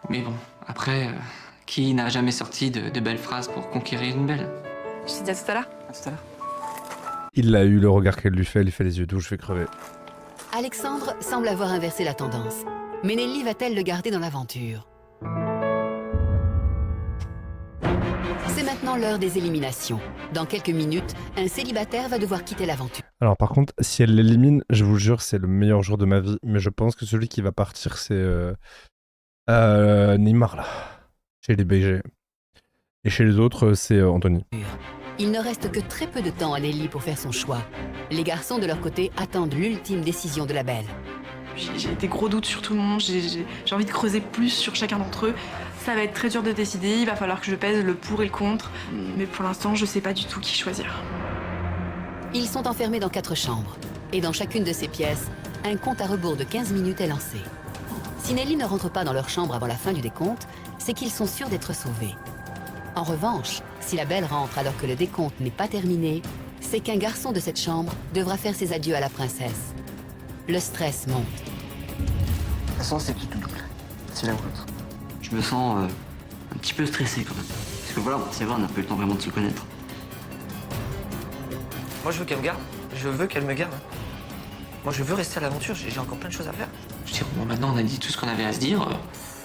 mais bon, après, qui n'a jamais sorti de belles phrases pour conquérir une belle? Je te dis à tout à l'heure. À tout à l'heure. Il l'a eu, le regard qu'elle lui fait, elle lui fait les yeux doux, je vais crever. Alexandre semble avoir inversé la tendance. Mais Nelly va-t-elle le garder dans l'aventure? C'est maintenant l'heure des éliminations. Dans quelques minutes, un célibataire va devoir quitter l'aventure. Alors par contre, si elle l'élimine, je vous jure, c'est le meilleur jour de ma vie. Mais je pense que celui qui va partir, c'est Neymar, là. Chez les BG. Et chez les autres, c'est Anthony. Il ne reste que très peu de temps à Nelly pour faire son choix. Les garçons, de leur côté, attendent l'ultime décision de la belle. J'ai des gros doutes sur tout le monde, j'ai envie de creuser plus sur chacun d'entre eux. Ça va être très dur de décider, il va falloir que je pèse le pour et le contre. Mais pour l'instant, je sais pas du tout qui choisir. Ils sont enfermés dans 4 chambres. Et dans chacune de ces pièces, un compte à rebours de 15 minutes est lancé. Si Nelly ne rentre pas dans leur chambre avant la fin du décompte, c'est qu'ils sont sûrs d'être sauvés. En revanche, si la belle rentre alors que le décompte n'est pas terminé, c'est qu'un garçon de cette chambre devra faire ses adieux à la princesse. Le stress monte. De toute façon, c'est qui tout double. C'est l'un ou l'autre. Je me sens un petit peu stressé quand même. Parce que voilà, c'est vrai, on n'a pas eu le temps vraiment de se connaître. Moi, je veux qu'elle me garde. Je veux qu'elle me garde. Moi, je veux rester à l'aventure. J'ai encore plein de choses à faire. Je veux dire, bon, maintenant, on a dit tout ce qu'on avait à se dire.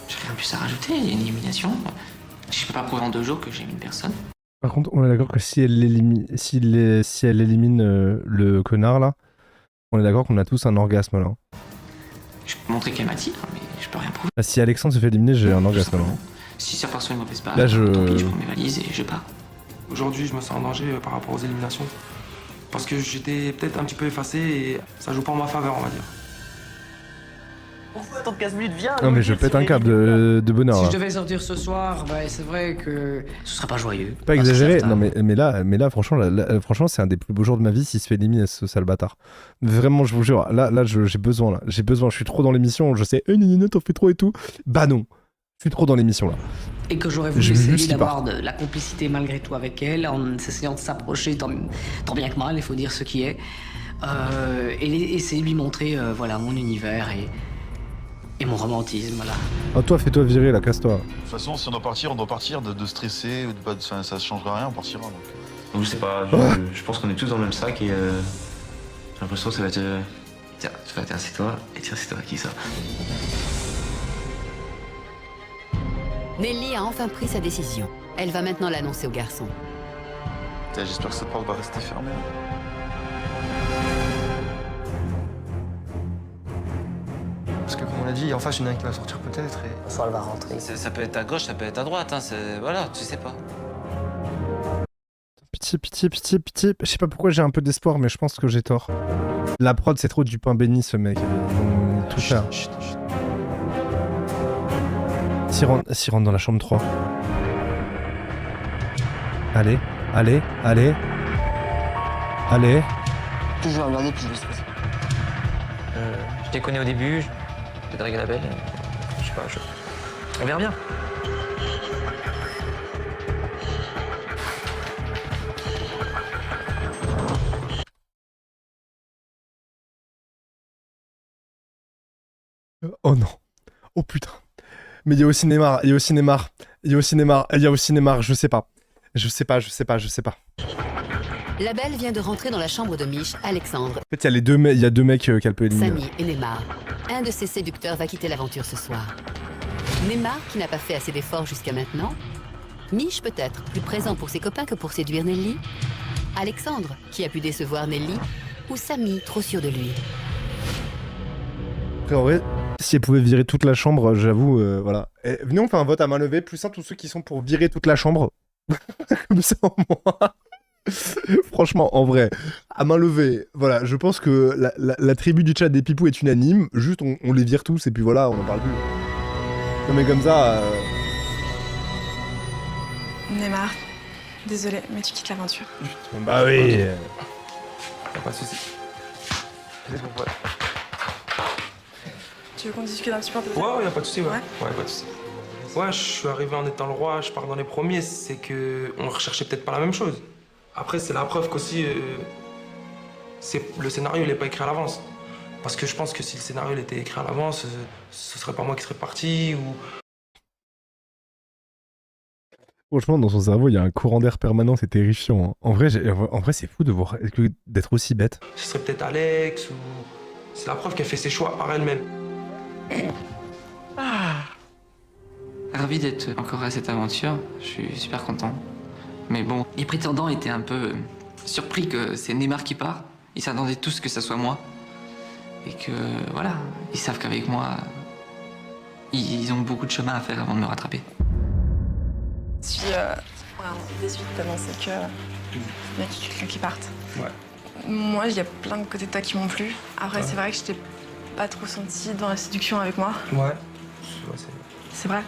J'ai rien plus à rajouter. Il y a une élimination. Je peux pas prouver en 2 jours que j'ai une personne. Par contre, on est d'accord que si elle élimine, si elle élimine le connard là, on est d'accord qu'on a tous un orgasme là. Je peux montrer qu'elle m'attire, mais je peux rien prouver. Ah, si Alexandre se fait éliminer, j'ai un orgasme là. Si ça part sur une mauvaise parole, Là, je prends mes valises et je pars. Aujourd'hui, je me sens en danger par rapport aux éliminations. Parce que j'étais peut-être un petit peu effacé et ça joue pas en ma faveur, on va dire. Pourquoi tant de 15 minutes? Viens. Non mais je pète un câble de bonheur Si là. je devais sortir ce soir, bah, c'est vrai que ce serait pas joyeux. Pas exagéré, non mais là franchement, franchement c'est un des plus beaux jours de ma vie s'il se fait éliminer ce sale bâtard. Vraiment je vous jure, là j'ai besoin, je suis trop dans l'émission, je sais, t'en fais trop et tout. Bah non, je suis trop dans l'émission là. Et que j'aurais voulu essayer d'avoir de la complicité malgré tout avec elle, en essayant de s'approcher tant bien que mal, il faut dire ce qui est. Et essayer de lui montrer voilà, mon univers et mon romantisme, voilà. Oh toi, fais-toi virer là, casse-toi. De toute façon, si on doit partir de stresser, ou de pas, ça ne changera rien, on partira. Donc je sais pas, je pense qu'on est tous dans le même sac et j'ai l'impression que ça va être... Tiens, c'est toi, et tiens, c'est toi qui ça. Nelly a enfin pris sa décision. Elle va maintenant l'annoncer au garçon. J'espère que cette porte va rester fermée. Parce que comme on l'a dit, en face, il y en a un qui va sortir peut-être et... Soit elle va rentrer. Ça peut être à gauche, ça peut être à droite, hein, voilà, tu sais pas. Pitié. Je sais pas pourquoi j'ai un peu d'espoir, mais je pense que j'ai tort. La prod, c'est trop du pain béni, ce mec. Ils vont tout faire. S'il rentre dans la chambre 3. Allez. Toujours à regarder, puis je vais se passer. Je t'ai connu au début, je te dragué la belle. Je sais pas, on verra bien. Oh non. Oh putain. Mais il y a aussi Neymar, je sais pas. La belle vient de rentrer dans la chambre de Mich, Alexandre. En fait, il y a deux mecs qu'elle peut éliminer. Samy et Neymar. Un de ces séducteurs va quitter l'aventure ce soir. Neymar, qui n'a pas fait assez d'efforts jusqu'à maintenant. Mich, peut-être, plus présent pour ses copains que pour séduire Nelly. Alexandre, qui a pu décevoir Nelly. Ou Samy, trop sûr de lui. En vrai, si elle pouvait virer toute la chambre, j'avoue, voilà. Et venez, on fait un vote à main levée, plus un tous ceux qui sont pour virer toute la chambre. Comme ça, au moins. Franchement, en vrai, à main levée, voilà, je pense que la tribu du chat des pipous est unanime. Juste, on les vire tous et puis voilà, on en parle plus. Non mais comme ça... Neymar, désolé, mais tu quittes l'aventure. Bah oui. Okay. Y'a pas de soucis. Tu veux qu'on discute un petit peu? Ouais, y'a pas de soucis, ouais, pas de soucis. Ouais, je suis arrivé en étant le roi, je pars dans les premiers, c'est que on recherchait peut-être pas la même chose. Après, c'est la preuve qu'aussi, le scénario, il est pas écrit à l'avance. Parce que je pense que si le scénario il était écrit à l'avance, ce serait pas moi qui serais parti ou... Franchement, dans son cerveau, il y a un courant d'air permanent, c'est terrifiant. Hein. En vrai, c'est fou de voir d'être aussi bête. Ce serait peut-être Alex ou... C'est la preuve qu'elle fait ses choix par elle-même. Ravi d'être encore à cette aventure, je suis super content. Mais bon, les prétendants étaient un peu surpris que c'est Neymar qui part. Ils s'attendaient tous que ça soit moi. Et que, voilà, ils savent qu'avec moi, ils ont beaucoup de chemin à faire avant de me rattraper. Je suis vraiment déçue de t'annoncer que il y a quelqu'un qui parte. Ouais. Moi, il y a plein de côtés de toi qui m'ont plu. Après, c'est vrai que je t'ai pas trop senti dans la séduction avec moi. Ouais. C'est vrai.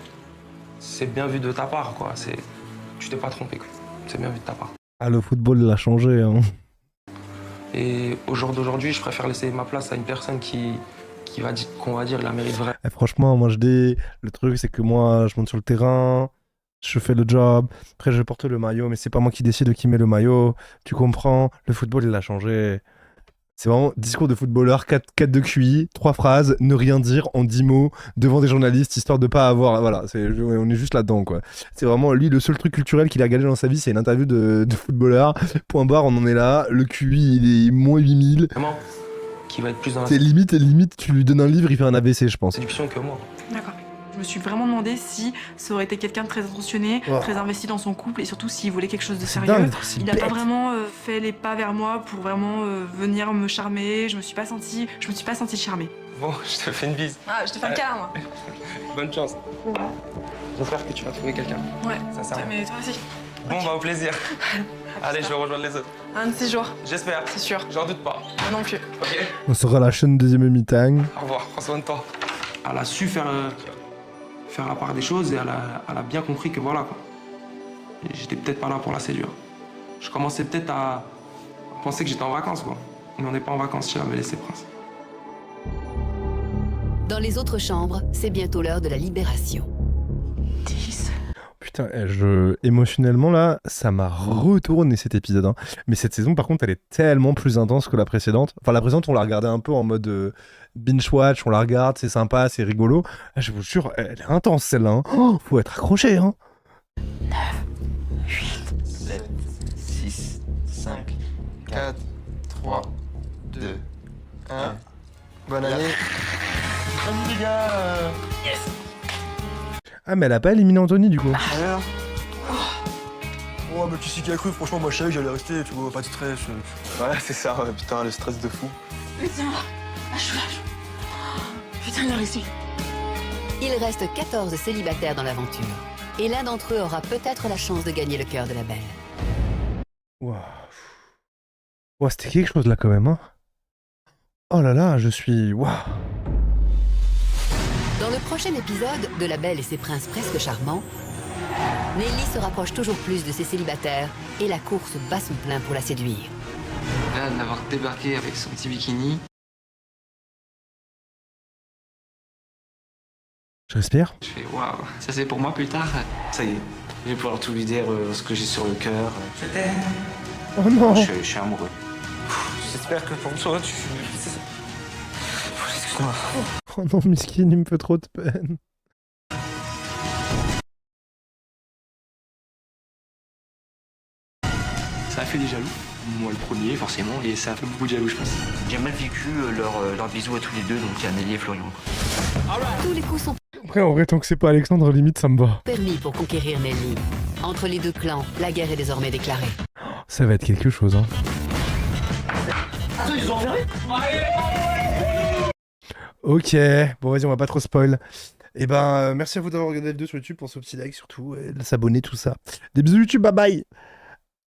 C'est bien vu de ta part, quoi. Tu t'es pas trompé, quoi. C'est bien vu de ta part. Ah, le football l'a changé, hein. Et au jour d'aujourd'hui, je préfère laisser ma place à une personne qui qu'on va dire, il la mérite vraiment. Eh, franchement, moi je dis, le truc c'est que moi je monte sur le terrain, je fais le job, après je porte le maillot, mais c'est pas moi qui décide de qui met le maillot, tu comprends, le football il a changé. C'est vraiment discours de footballeur, 4 de QI, 3 phrases, ne rien dire en 10 mots devant des journalistes, histoire de pas avoir... Voilà, on est juste là-dedans, quoi. C'est vraiment, lui, le seul truc culturel qu'il a regardé dans sa vie, c'est une interview de footballeur. Point barre, on en est là. Le QI, il est moins 8000. Vraiment, qui va être plus dans la C'est limite, tu lui donnes un livre, il fait un AVC, je pense. séduction que moi. D'accord. Je me suis vraiment demandé si ça aurait été quelqu'un de très attentionné, Oh. très investi dans son couple et surtout s'il voulait quelque chose de C'est sérieux. dingue d'être si Il n'a pas bête. vraiment fait les pas vers moi pour vraiment venir me charmer. Je me suis pas sentie charmée. Bon, je te fais une bise. Ah, je te fais un câlin, moi. Bonne chance. J'espère que tu vas trouver quelqu'un. Ouais. Sincèrement. Mais toi aussi. Bon, bah au plaisir. Allez, je vais rejoindre les autres. Un de ces jours. J'espère. C'est sûr. J'en doute pas. Moi non plus. Ok. On se relâche une deuxième mi-temps. Au revoir, prends soin de toi. Elle a su faire la part des choses et elle a bien compris que voilà quoi. Et j'étais peut-être pas là pour la séduire. Je commençais peut-être à penser que j'étais en vacances quoi. Mais on n'est pas en vacances chez la Belle et ses Princes. Dans les autres chambres, c'est bientôt l'heure de la libération. Putain, émotionnellement là, ça m'a retourné cet épisode. Hein. Mais cette saison, par contre, elle est tellement plus intense que la précédente. Enfin, la précédente, on la regardait un peu en mode binge-watch, on la regarde, c'est sympa, c'est rigolo. Là, je vous jure, elle est intense celle-là. Hein. Oh, faut être accroché. Hein. 7, 6, 5, 4, 3, 2, 1. Bonne année. Salut les gars. Yes. Ah, mais elle a pas éliminé Anthony du coup. Alors oh, mais qui c'est qui a cru? Franchement, moi je savais que j'allais rester, tu vois, pas de stress. Voilà, c'est ça, ouais, putain, le stress de fou. Putain, putain, il a réussi. Il reste 14 célibataires dans l'aventure. Et l'un d'entre eux aura peut-être la chance de gagner le cœur de la belle. Waouh. Ouais, c'était quelque chose là quand même. Hein. Oh là là, je suis... Waouh. Dans le prochain épisode de La Belle et ses princes presque charmants, Nelly se rapproche toujours plus de ses célibataires et la course bat son plein pour la séduire. Là, de l'avoir débarqué avec son petit bikini. Je respire. Je fais waouh, ça c'est pour moi plus tard. Ça y est, je vais pouvoir tout lui dire ce que j'ai sur le cœur. Je t'aime. Oh non. Je suis amoureux. J'espère que pour toi, tu... Excuse-moi. Oh non, Miskin, il me fait trop de peine. Ça a fait des jaloux. Moi le premier, forcément, et ça a fait beaucoup de jaloux, je pense. J'ai mal vécu leur bisou à tous les deux, donc il y a Nelly et Florian. Tous les coups sont Après, en vrai, tant que c'est pas Alexandre, limite, ça me va. permis pour conquérir Nelly. Entre les deux clans, la guerre est désormais déclarée. Ça va être quelque chose, hein. Attends, ils ont enfermé. Ok, bon vas-y, on va pas trop spoil. Et ben, merci à vous d'avoir regardé la vidéo sur YouTube, pensez au petit like surtout, et de s'abonner, tout ça. Des bisous YouTube, bye bye.